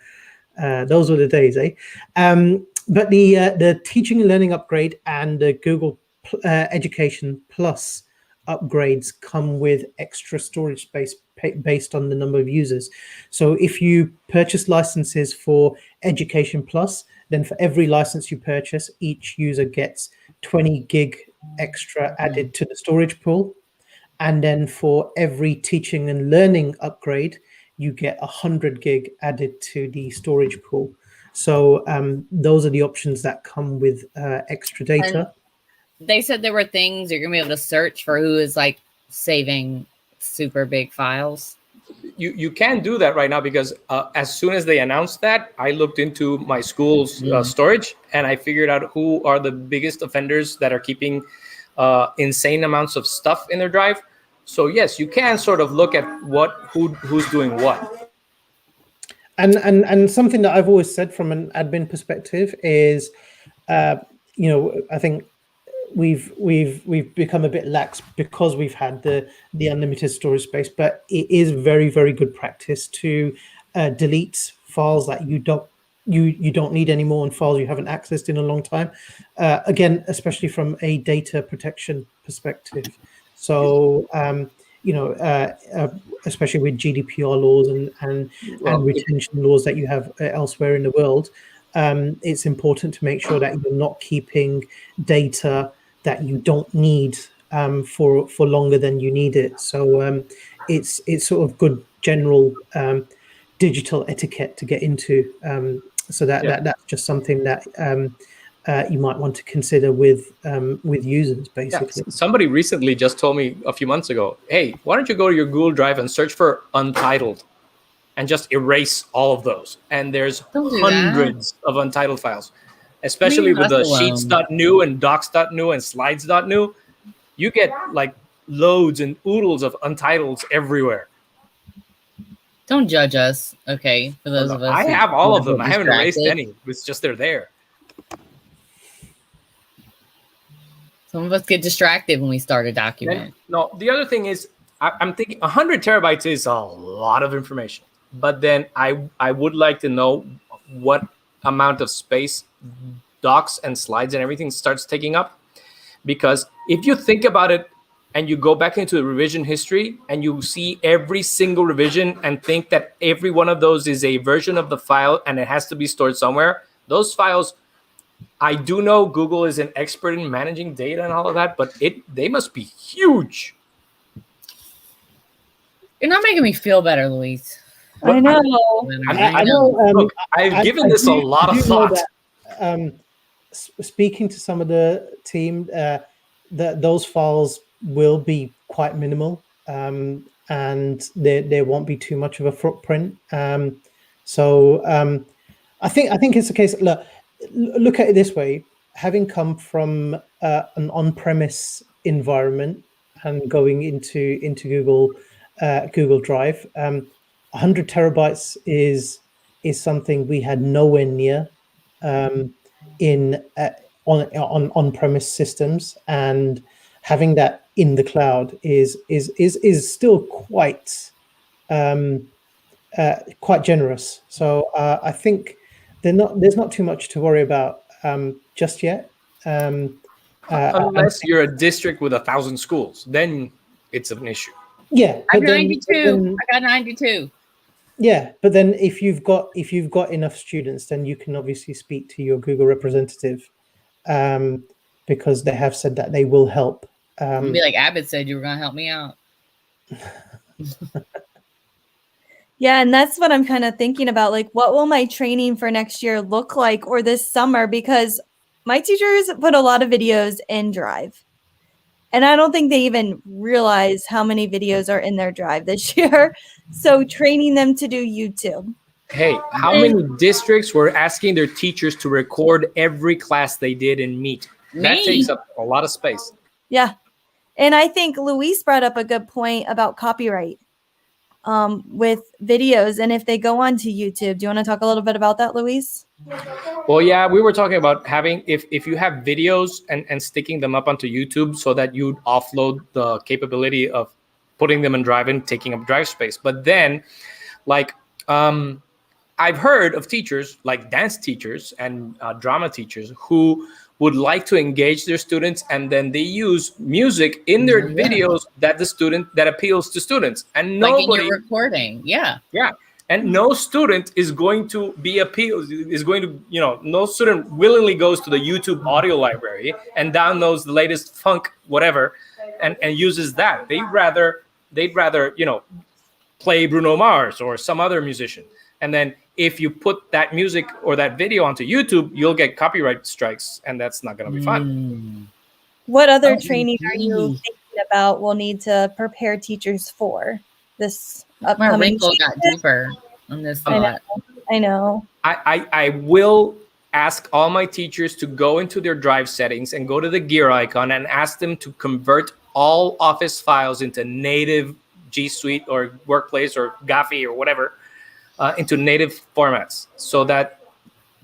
those were the days, eh? But the teaching and learning upgrade and the Google Education Plus upgrades come with extra storage space based on the number of users. So if you purchase licenses for Education Plus, then for every license you purchase, each user gets 20 gig extra added to the storage pool. And then for every teaching and learning upgrade, you get 100 gig added to the storage pool. So those are the options that come with extra data. And they said there were things you're going to be able to search for who is like saving super big files. You can do that right now because as soon as they announced that, I looked into my school's storage and I figured out who are the biggest offenders that are keeping insane amounts of stuff in their drive. So yes, you can sort of look at who's doing what. And something that I've always said from an admin perspective is, I think we've become a bit lax because we've had the unlimited storage space, but it is very, very good practice to delete files that you don't need anymore and files you haven't accessed in a long time. Again, especially from a data protection perspective. So, especially with GDPR laws and retention laws that you have elsewhere in the world, it's important to make sure that you're not keeping data that you don't need for longer than you need it. So it's sort of good general digital etiquette to get into. So that's just something that you might want to consider with users, basically. Yeah. Somebody recently just told me a few months ago, hey, why don't you go to your Google Drive and search for Untitled and just erase all of those? And there's hundreds of Untitled files, especially with the sheets.new and docs.new and slides.new. You get like loads and oodles of Untitles everywhere. Don't judge us, okay? For those of us, I have all of them. I haven't erased any. It's just they're there. Some of us get distracted when we start a document. No, the other thing is, I'm thinking 100 terabytes is a lot of information. But then I would like to know what amount of space docs and slides and everything starts taking up. Because if you think about it and you go back into the revision history and you see every single revision and think that every one of those is a version of the file and it has to be stored somewhere, those files, I do know Google is an expert in managing data and all of that, but they must be huge. You're not making me feel better, Luis. I know. I know. Look, I've given this a lot of thought. Speaking to some of the team, those files will be quite minimal, and there won't be too much of a footprint. So I think it's the case. Look at it this way: having come from an on-premise environment and going into Google Drive, 100 terabytes is something we had nowhere near in on-premise systems, and having that in the cloud is still quite generous. So I think there's not too much to worry about just yet. Unless you're a district with 1,000 schools, then it's an issue. Yeah, I got 92. I got 92. Yeah, but then if you've got enough students, then you can obviously speak to your Google representative, because they have said that they will help. Be like Abbott said, you were going to help me out. Yeah, and that's what I'm kind of thinking about. Like, what will my training for next year look like, or this summer? Because my teachers put a lot of videos in Drive. And I don't think they even realize how many videos are in their Drive this year. So training them to do YouTube. Hey, how many districts were asking their teachers to record every class they did in Meet? That takes up a lot of space. Yeah. And I think Luis brought up a good point about copyright. with videos and if they go onto YouTube. Do you want to talk a little bit about that, Luis? Well, yeah, we were talking about having, if you have videos and sticking them up onto YouTube so that you'd offload the capability of putting them in Drive and taking up drive space. But then, like, I've heard of teachers, like dance teachers and drama teachers, who would like to engage their students, and then they use music in their videos that appeals to students, and nobody, like in your recording, yeah, and no student is going to be no student willingly goes to the YouTube audio library and downloads the latest funk whatever and uses that. They'd rather play Bruno Mars or some other musician. And then if you put that music or that video onto YouTube, you'll get copyright strikes, and that's not going to be fun. What other training are you thinking about we'll need to prepare teachers for this upcoming? My wrinkle got deeper on this thought. I know. I will ask all my teachers to go into their Drive settings and go to the gear icon and ask them to convert all Office files into native G Suite or Workplace or Gaphy or whatever, into native formats, so that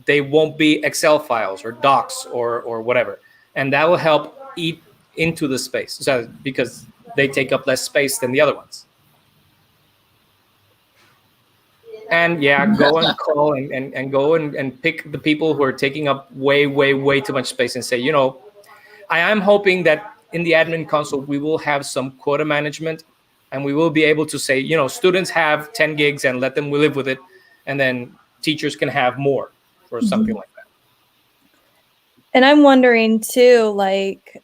they won't be Excel files or docs or whatever. And that will help eat into the space, so because they take up less space than the other ones. And go and call and go and pick the people who are taking up way too much space and say, I am hoping that in the admin console, we will have some quota management, and we will be able to say, students have 10 gigs and let them live with it. And then teachers can have more or something like that. And I'm wondering too, like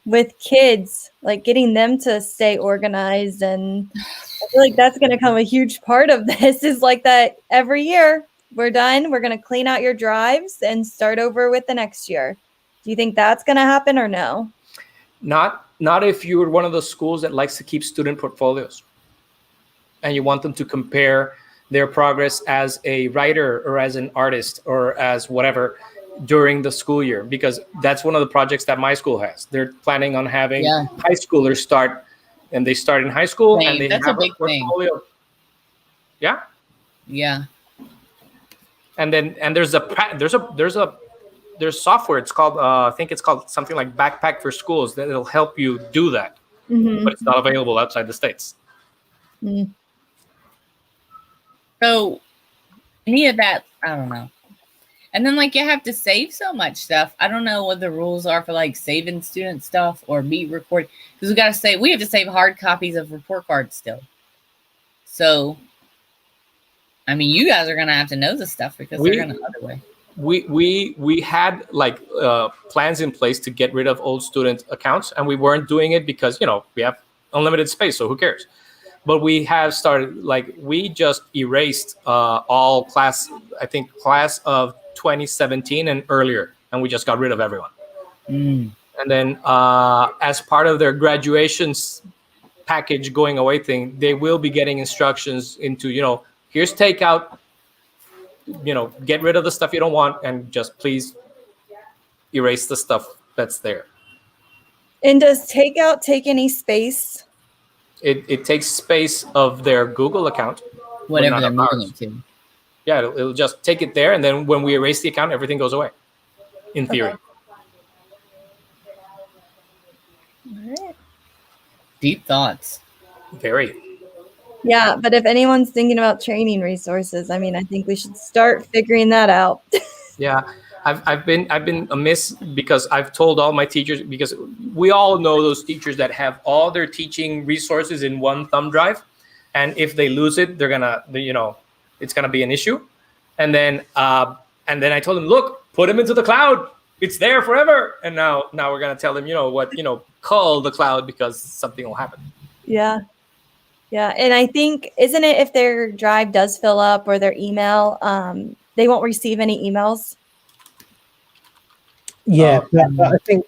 with kids, like getting them to stay organized. And I feel like that's going to become a huge part of this, is like that every year we're done. We're going to clean out your drives and start over with the next year. Do you think that's going to happen or no? Not if you're one of those schools that likes to keep student portfolios and you want them to compare their progress as a writer or as an artist or as whatever during the school year, because that's one of the projects that my school has. They're planning on having high schoolers start, and they start in high school and they that's have a big portfolio. thing. Yeah. And then there's software. It's called I think it's called something like Backpack for Schools, that it'll help you do that. But it's not available outside the States. So any of that, I don't know. And then like you have to save so much stuff. I don't know what the rules are for like saving student stuff or meet recording, because we have to save hard copies of report cards still. So I mean, you guys are gonna have to know this stuff, because they're gonna other way. We had like plans in place to get rid of old student accounts, and we weren't doing it because we have unlimited space, so who cares? But we have started, like, we just erased all class of 2017 and earlier, and we just got rid of everyone. And then as part of their graduations package going away thing, they will be getting instructions into here's takeout. Get rid of the stuff you don't want, and just please erase the stuff that's there. And does takeout take any space? It takes space of their Google account. Whatever they're moving it to. Yeah, it'll just take it there, and then when we erase the account, everything goes away, in theory. All right. Deep thoughts. Very. Yeah, but if anyone's thinking about training resources, I mean, I think we should start figuring that out. Yeah, I've been amiss, because I've told all my teachers, because we all know those teachers that have all their teaching resources in one thumb drive, and if they lose it, it's gonna be an issue. And then I told them, look, put them into the cloud. It's there forever. And now we're gonna tell them, call the cloud, because something will happen. Yeah. Yeah, and I think, isn't it, if their drive does fill up or their email, they won't receive any emails? Yeah, but I think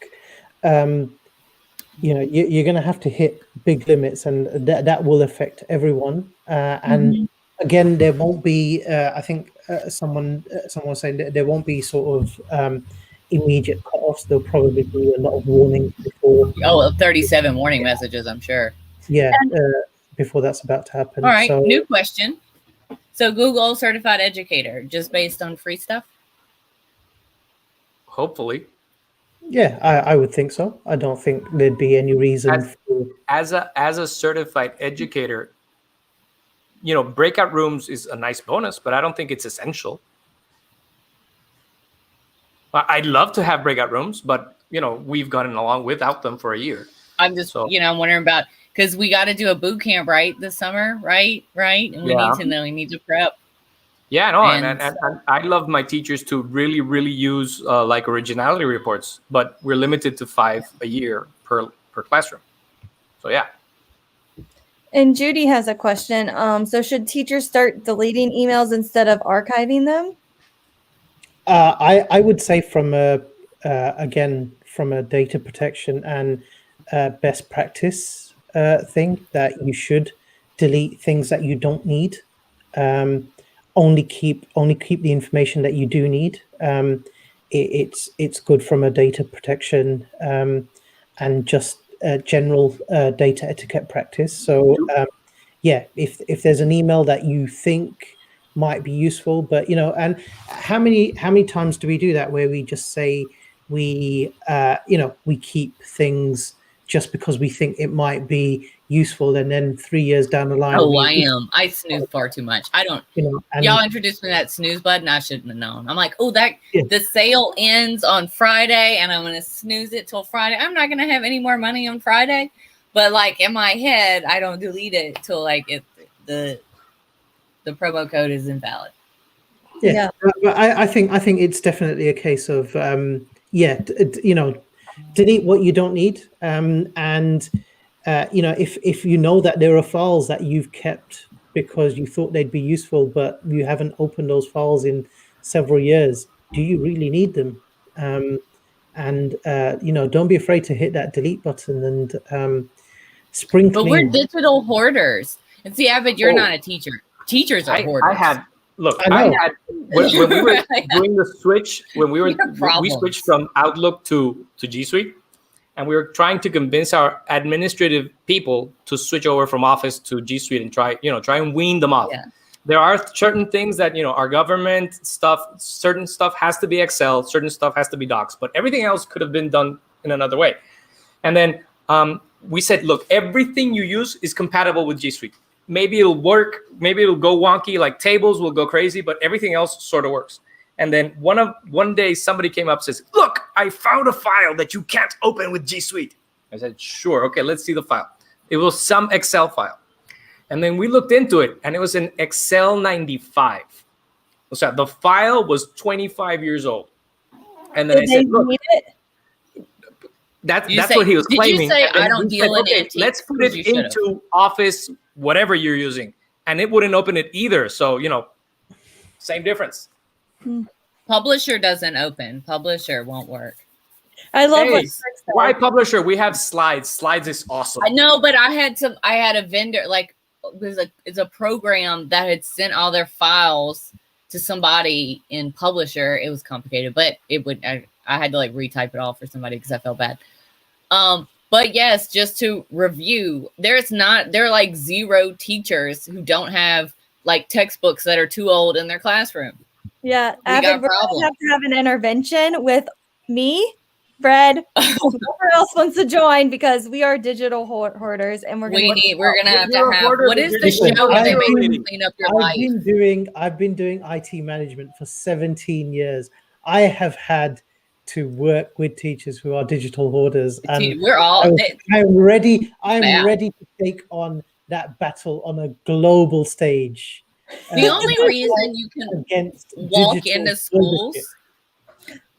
you're going to have to hit big limits, and that will affect everyone. And again, there won't be. I think someone was saying that there won't be sort of immediate cutoffs. There'll probably be a lot of warnings before. 37 warning messages, I'm sure. Yeah. before that's about to happen. All right, So, new question. So Google certified educator, just based on free stuff? Hopefully. yeah, I would think so. I don't think there'd be any reason for... As a certified educator, breakout rooms is a nice bonus, but I don't think it's essential. I'd love to have breakout rooms, but we've gotten along without them for a year. I'm just, I'm wondering about, because we got to do a boot camp, right, this summer, right? And we need to know, we need to prep. Yeah, no, and I love my teachers to really, really use like originality reports, but we're limited to 5 a year per classroom. So yeah. And Judy has a question. So should teachers start deleting emails instead of archiving them? I would say from a data protection and best practice thing, that you should delete things that you don't need. Only keep the information that you do need. It's good from a data protection and just general data etiquette practice. So if there's an email that you think might be useful, but and how many times do we do that, where we just say we keep things just because we think it might be useful, and then 3 years down the line, I snooze far too much. I don't, y'all introduced me to that snooze button. I shouldn't have known. I'm like, the sale ends on Friday and I'm going to snooze it till Friday. I'm not going to have any more money on Friday, but like in my head, I don't delete it till like the promo code is invalid. Yeah. But I think it's definitely a case of delete what you don't need, and if you know that there are files that you've kept because you thought they'd be useful, but you haven't opened those files in several years, do you really need them? Don't be afraid to hit that delete button and spring clean. But we're digital hoarders, and see, Avid, you're not a teacher. Teachers are hoarders. When we were doing the switch, we switched from Outlook to G Suite, and we were trying to convince our administrative people to switch over from Office to G Suite and try and wean them off. Yeah. There are certain things that our government stuff, certain stuff has to be Excel, certain stuff has to be Docs, but everything else could have been done in another way. And then we said, look, everything you use is compatible with G Suite. Maybe it'll work, maybe it'll go wonky, like tables will go crazy, but everything else sort of works. And then one day somebody came up and says, look, I found a file that you can't open with G Suite. I said, sure, okay, let's see the file. It was some Excel file. And then we looked into it, and it was an Excel 95. So the file was 25 years old. And then I said, look, that's what he was claiming. Did you say, I don't deal in antiques? Let's put it into Office, whatever you're using. And it wouldn't open it either. So, same difference. Publisher doesn't open. Publisher won't work. I love why Publisher? We have Slides. Slides is awesome. I know, but I had a vendor, like, it's a program that had sent all their files to somebody in Publisher. It was complicated, but I had to like retype it all for somebody because I felt bad. But yes, just to review, there are like 0 teachers who don't have like textbooks that are too old in their classroom. Yeah, we're going to have an intervention with me, Fred, whoever else wants to join, because we are digital hoarders, and we're going to have what is the show where they make you clean up your life? I've been doing IT management for 17 years. I have had to work with teachers who are digital hoarders, and we're all. I'm ready to take on that battle on a global stage. The only reason you can walk into schools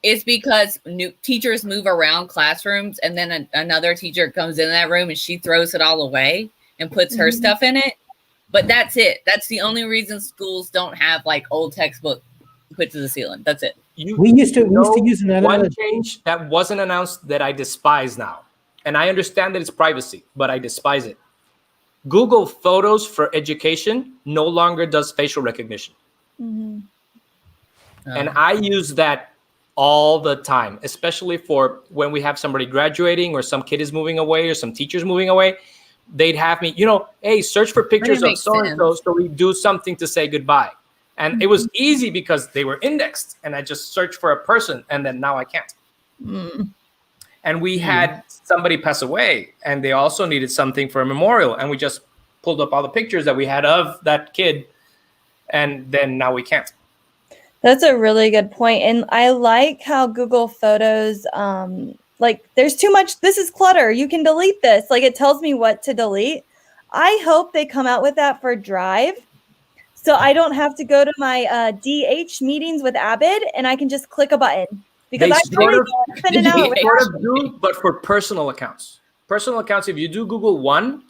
is because new teachers move around classrooms, and then another teacher comes in that room and she throws it all away and puts her stuff in it. But that's it. That's the only reason schools don't have like old textbook put to the ceiling. That's it. We used to use an analogy. One change that wasn't announced that I despise now, and I understand that it's privacy, but I despise it. Google Photos for Education no longer does facial recognition. And I use that all the time, especially for when we have somebody graduating or some kid is moving away or some teacher's moving away. they'd have me, hey, search for pictures of makes so-and-so, sense. so we do something to say goodbye. And it was easy because they were indexed, and I just searched for a person, and then now I can't. Mm. And we had somebody pass away, and they also needed something for a memorial, and we just pulled up all the pictures that we had of that kid, and then now we can't. That's a really good point. And I like how Google Photos, like there's too much, this is clutter. You can delete this. Like it tells me what to delete. I hope they come out with that for Drive. So I don't have to go to my DH meetings with Avid and I can just click a button. Because I really can't spend an hour with do, but for personal accounts. Personal accounts, if you do Google One,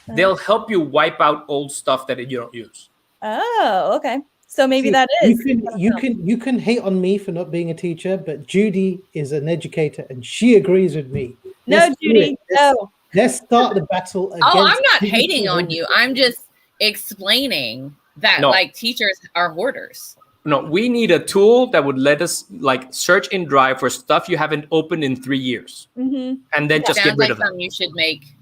they'll help you wipe out old stuff that you don't use. Oh, okay. So maybe that is. You can hate on me for not being a teacher, but Judy is an educator and she agrees with me. No, Judy, no. Let's start the battle against. Oh, I'm not hating on you. I'm just explaining that like teachers are hoarders. No, we need a tool that would let us like search in Drive for stuff you haven't opened in 3 years, and then just get rid of it. Something you should make,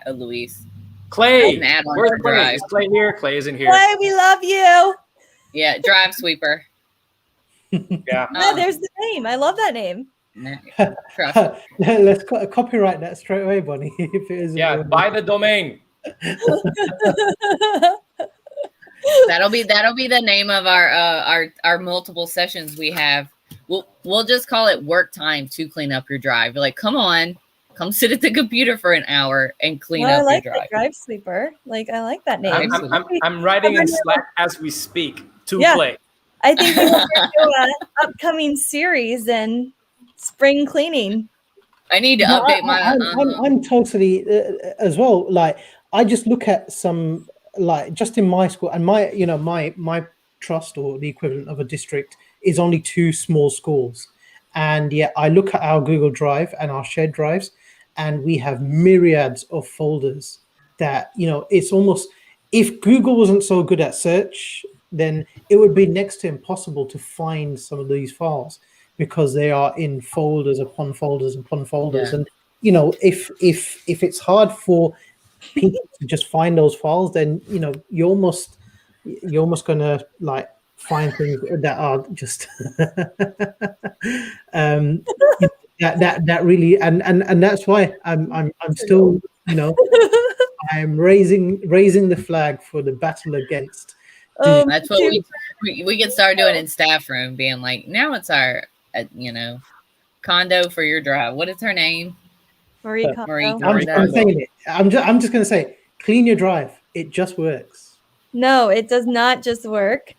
Luis. Clay, where's Clay? Is Clay here? Clay isn't here. Clay, we love you. Yeah, Drive Sweeper. Yeah. No, there's the name. I love that name. Let's copyright that straight away, Bonnie. If it is, buy the domain. That'll be the name of our multiple sessions we have. We'll just call it work time to clean up your drive. You're like, come on, come sit at the computer for an hour and clean up your drive. Your drive. Drive Sweeper. Like I like that name. I'm writing in Slack as we speak to Clay. I think we will do an upcoming series in spring cleaning. I need to update my. I'm totally as well. Like I just look at some. Like just in my school and my trust or the equivalent of a district is only 2 small schools, and yet I look at our Google Drive and our shared drives and we have myriads of folders that it's almost, if Google wasn't so good at search, then it would be next to impossible to find some of these files because they are in folders upon folders upon folders. And if it's hard for people to just find those files, then you're almost gonna like find things that are just that really and that's why I'm still I'm raising the flag for the battle against. That's what we can start doing in staff room, being like, now it's our condo for your drive. What is her name? Marie. I'm saying it. I'm just going to say, clean your drive. It just works. No, it does not just work.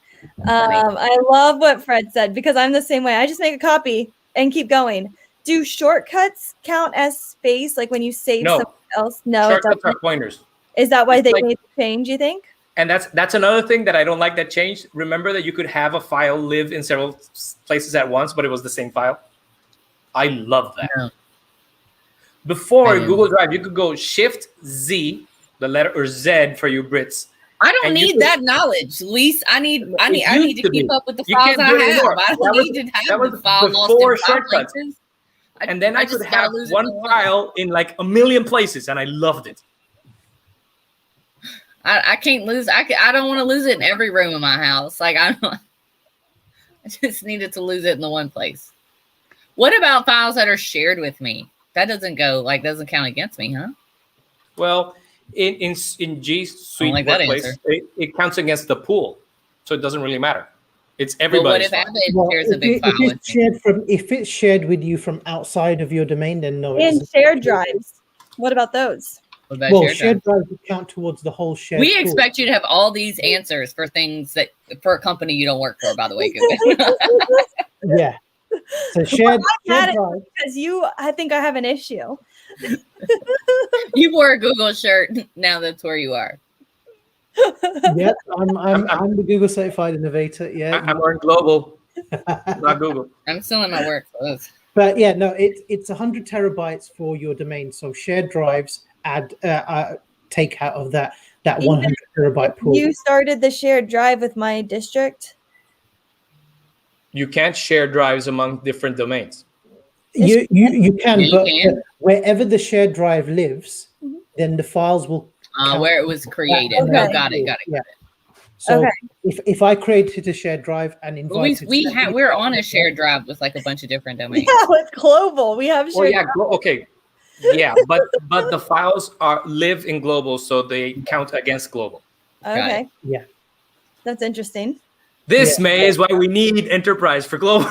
I love what Fred said because I'm the same way. I just make a copy and keep going. Do shortcuts count as space? Like when you save something else? No, shortcuts are pointers. Is that why they made the change, you think? And that's another thing that I don't like that change. Remember that you could have a file live in several places at once, but it was the same file. I love that. Yeah. Before Google Drive, you could go Shift Z, the letter or Z for you Brits. I don't need that knowledge, Luis. I need to keep up with the files I have. I don't need to have the file lost in 5 places. And then I could have one file in like a million places, and I loved it. I can't lose. I don't want to lose it in every room in my house. Like I just needed to lose it in the one place. What about files that are shared with me? That doesn't count against me, huh? Well, in G Suite Workplace, it counts against the pool, so it doesn't really matter. It's everybody's. Well, what if shares a big file? If it's shared with you from outside of your domain, then no. In shared drives, what about those? Shared drives would count towards the whole shared. We expect you to have all these answers for things that for a company you don't work for. By the way, yeah. So shared drive. Because I think I have an issue. You wore a Google shirt. Now that's where you are. Yep, I'm the Google certified innovator. Yeah, I'm wearing global, not Google. I'm still in my work clothes. But yeah, no, it's 100 terabytes for your domain. So shared drives take out of that 100 terabyte pool. You started the shared drive with my district. You can't share drives among different domains. You can, but wherever the shared drive lives, then the files will where it was created. Okay. Oh, got it. Yeah. So Okay. if I created a shared drive and invited, We're on a shared drive with like a bunch of different domains. Yeah, it's global. We have Oh shared. yeah, okay. Yeah, but the files live in global, so they count against global. Okay. Yeah. That's interesting. This Yeah. May is why we need enterprise for global.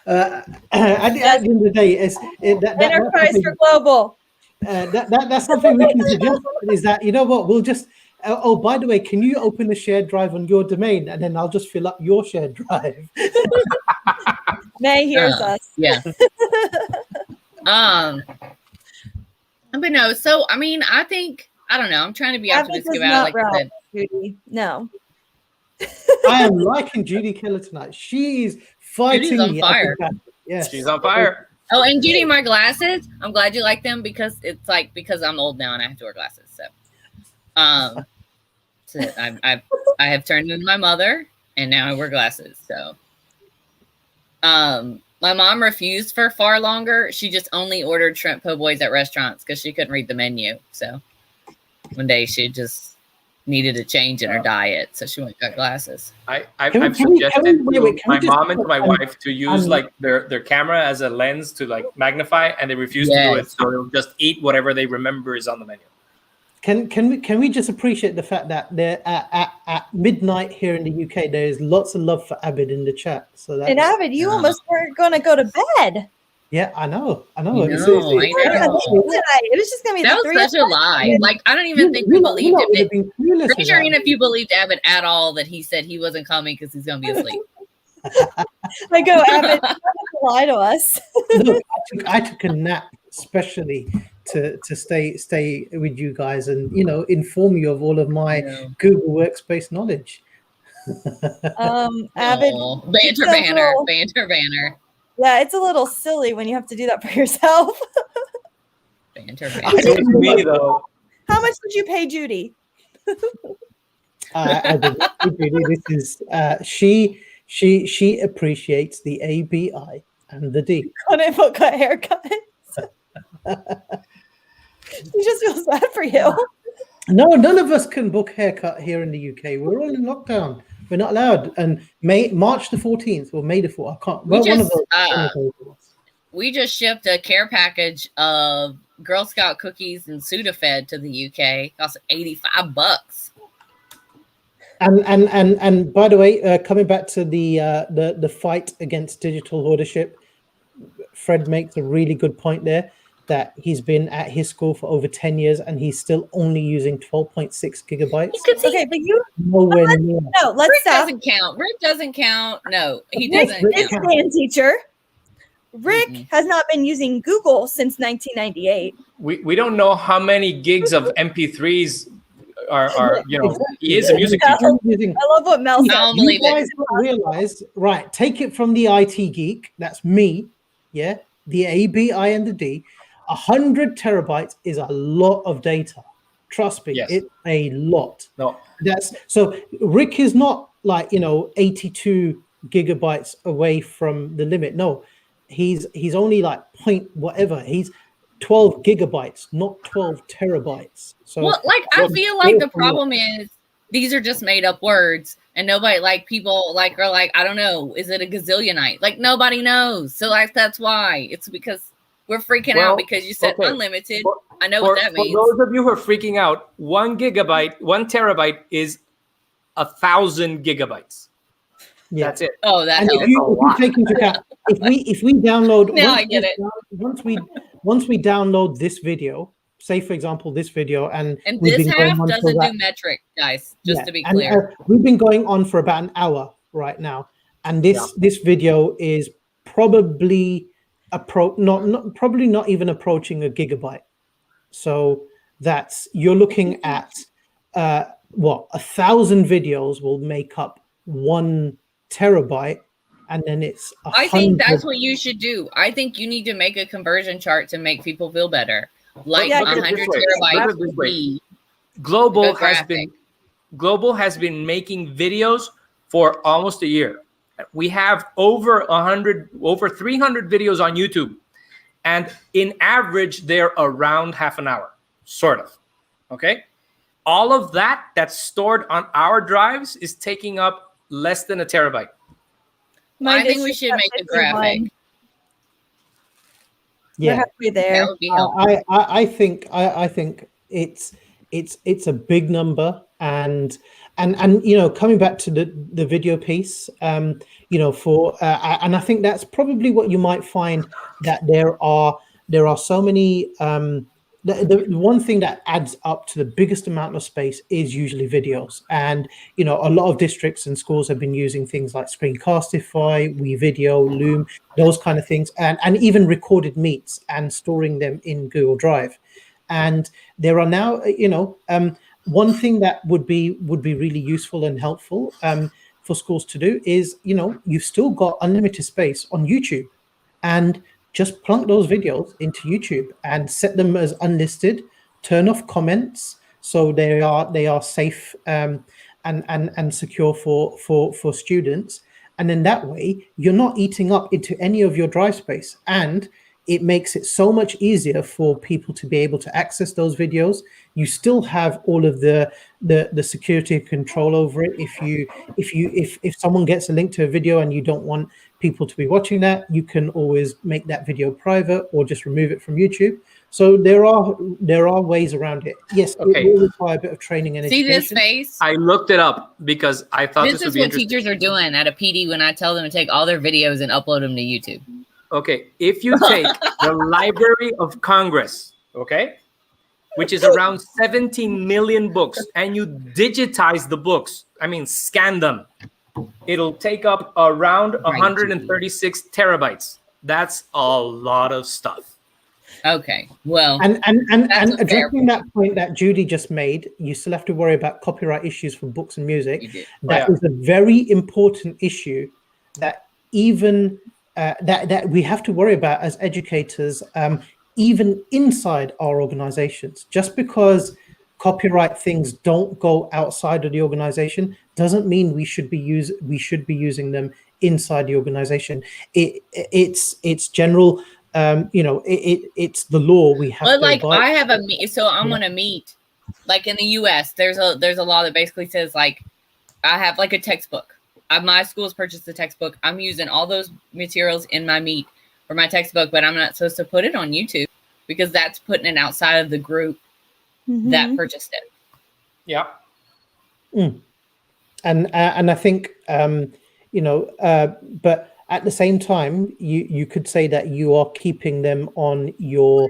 at the end of the day, Enterprise for global. that's something we can suggest. Is that, you know what, we'll just oh, by the way, can you open a shared drive on your domain, and then I'll just fill up your shared drive. May hears us. Yeah. But no, so I mean, I don't know. I'm trying to be Avid optimistic does about it. not Like I route, said, Judy. No. I am liking Judy Keller tonight. She's fighting Judy's on the fire. other battle. Yes. She's on fire. oh, and Judy, my glasses. I'm glad you like them because it's like because I'm old now and I have to wear glasses. So, I have turned into my mother and now I wear glasses. So, my mom refused for far longer. She just only ordered shrimp po' boys at restaurants because she couldn't read the menu. So, one day she just needed a change in her diet, so she went and got glasses. I've Can we suggested wait, to can we my just- mom and to my wife to use like their camera as a lens to like magnify, and they refuse to do it. So they'll just eat whatever they remember is on the menu. Can we just appreciate the fact that there at midnight here in the UK there is lots of love for Abid in the chat. So that And Avid, you almost weren't going to go to bed. yeah, I know. I know. It was just going to be That the was such a lie. Like I don't even think we believed him. Pretty sure even if you believed Abbott at all, that he said he wasn't coming because he's gonna be asleep. I go, Avid, you lie to us. Look, I took a nap especially to stay with you guys and inform you of all of my Google Workspace knowledge. Avid, banter banner. Yeah, it's a little silly when you have to do that for yourself. Banter It was me though. How much did you pay Judy? I didn't. This is she appreciates the ABI and the D. Couldn't book a haircut. She just feels bad for you. No, none of us can book haircut here in the UK. We're all in lockdown. We're not allowed. And March the 14th or May the 4th. I can't. One of those. We just shipped a care package of Girl Scout cookies and Sudafed to the UK. Cost $85. And by the way, coming back to the fight against digital hoardership, Fred makes a really good point there that he's been at his school for over 10 years and he's still only using 12.6 gigabytes. Okay, but you nowhere near. No, let's Rick stop. doesn't count. Rick doesn't count. No, he Rick doesn't is count. band teacher. Rick has not been using Google since 1998. We don't know how many gigs of MP3s are he is a music teacher. I love what Mel said. You guys don't realize, right? Take it from the IT geek. That's me. Yeah, the A, B, I, and the D. 100 terabytes is a lot of data. Trust me, Yes. it's a lot. No, That's so. Rick is not like 82 gigabytes away from the limit. No, he's only like point whatever. He's 12 gigabytes, not 12 terabytes. So Well, like I feel like the problem is these are just made up words, and nobody like people like are like, I don't know, is it a gazillionite? Like nobody knows. So like that's why it's because we're freaking out because you said unlimited. I know what that means. For those of you who are freaking out, 1 terabyte is 1,000 gigabytes. yeah. That's it. Oh, that And helps. if you take into account, if we download, Now I get it. Once we download this video, say for example this video, and And we've this been going half on for doesn't about- do metric, guys. Just to be and, clear. we've been going on for about an hour right now, and this video is probably probably not even approaching a gigabyte. So you're looking at 1,000 videos will make up 1 terabyte, and then it's 100. I think that's what you should do. I think you need to make a conversion chart to make people feel better. Like Yeah, 100 this way. terabytes Look at this would way. be Global Good has been making videos for almost a year. We have over 300 videos on YouTube, And in average, they're around half an hour, sort of. Okay. All of that that's stored on our drives is taking up less than a terabyte. I think we should make a graphic. We're halfway there. That would be helpful. I think it's a big number, and coming back to the video piece, and I think that's probably what you might find, that there are so many. The one thing that adds up to the biggest amount of space is usually videos. And, a lot of districts and schools have been using things like Screencastify, WeVideo, Loom, those kind of things, and even recorded meets and storing them in Google Drive. And there are now, one thing that would be really useful and helpful for schools to do is, you've still got unlimited space on YouTube, and just plunk those videos into YouTube and set them as unlisted. Turn off comments so they are safe and secure for students. And then that way you're not eating up into any of your drive space, and it makes it so much easier for people to be able to access those videos. You still have all of the security and control over it. If someone gets a link to a video and you don't want people to be watching that, you can always make that video private or just remove it from YouTube. So there are ways around it. Yes, okay. It will require a bit of training and education. See this face? I looked it up because I thought this would is be what interesting. teachers are doing at a PD when I tell them to take all their videos and upload them to YouTube. Okay, if you take the Library of Congress, okay, which is around 17 million books, and you digitize the books, scan them, it'll take up around 136 terabytes. That's a lot of stuff. Okay, well, and addressing that point that Judy just made, you still have to worry about copyright issues for books and music. That is a very important issue that even that we have to worry about as educators, even inside our organizations. Just because copyright things don't go outside of the organization doesn't mean we should be using them inside the organization. It's general. It's the law we have. But like I have I'm on a meet, like in the US, there's a law that basically says like I have like a textbook. My school's purchased the textbook. I'm using all those materials in my meet for my textbook, but I'm not supposed to put it on YouTube because that's putting it outside of the group that purchased it. Yeah. And I think but at the same time, you could say that you are keeping them on your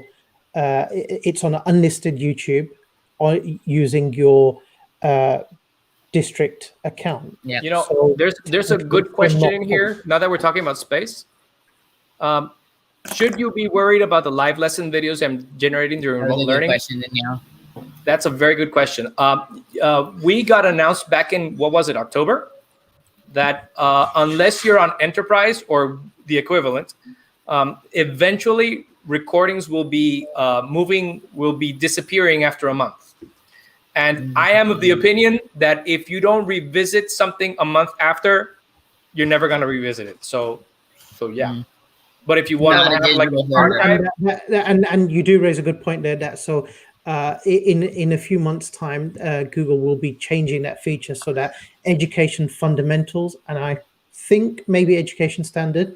it's on an unlisted YouTube or using your district account. Yeah. So there's a good question in here. Now that we're talking about space, should you be worried about the live lesson videos I'm generating during remote learning? Question, Danielle. That's a very good question. We got announced back in, what was it, October? That unless you're on enterprise or the equivalent, eventually recordings will be disappearing after a month. And I am of the opinion that if you don't revisit something a month after, you're never going to revisit it. So yeah. But if you want to have like an archive, and you do raise a good point there. That so in a few months' time, Google will be changing that feature so that education fundamentals, and I think maybe education standard,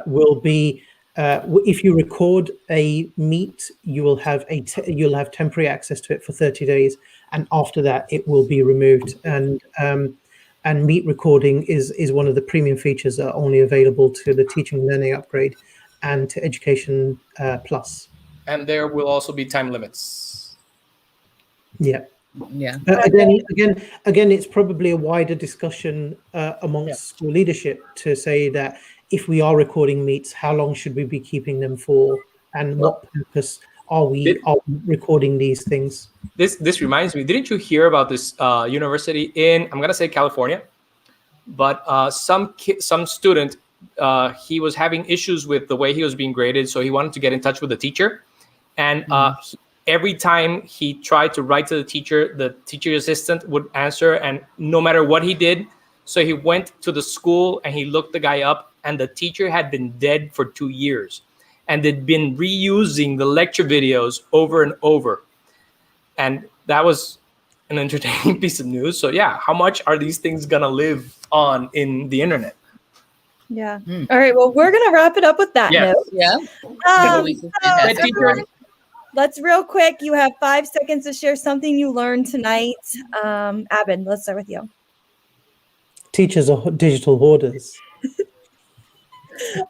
will be. If you record a meet, you will have you'll have temporary access to it for 30 days, and after that, it will be removed. And meet recording is one of the premium features that are only available to the Teaching and Learning Upgrade and to Education Plus. And there will also be time limits. Yeah. Yeah. Again, it's probably a wider discussion amongst school leadership to say that if we are recording meets, how long should we be keeping them for, and what purpose are we recording these things? This reminds me. Didn't you hear about this university in, I'm gonna say California, but some student he was having issues with the way he was being graded, so he wanted to get in touch with the teacher, and every time he tried to write to the teacher assistant would answer, and no matter what he did, so he went to the school and he looked the guy up, and the teacher had been dead for 2 years. and they'd been reusing the lecture videos over and over. And that was an entertaining piece of news. So yeah, how much are these things gonna live on in the internet? Yeah. All right. Well, we're gonna wrap it up with that Yeah. note. Yeah. So everyone, let's real quick. You have 5 seconds to share something you learned tonight. Abid, let's start with you. Teachers are digital hoarders.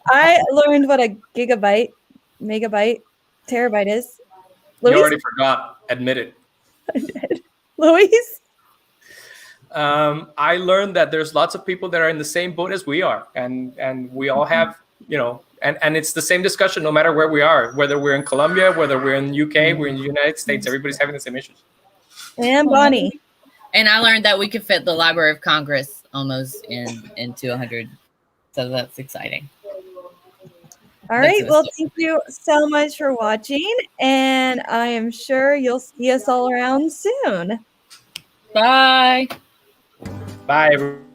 I learned what a gigabyte, megabyte, terabyte is. You Luis? already forgot. Admit it. I did. Luis? I learned that there's lots of people that are in the same boat as we are, and we all have, and it's the same discussion no matter where we are, whether we're in Colombia, whether we're in UK, we're in the United States, everybody's having the same issues. And Bonnie. And I learned that we could fit the Library of Congress almost into 100. So that's exciting. All right. Well, thank you so much for watching, and I am sure you'll see us all around soon. Bye. Bye, everyone.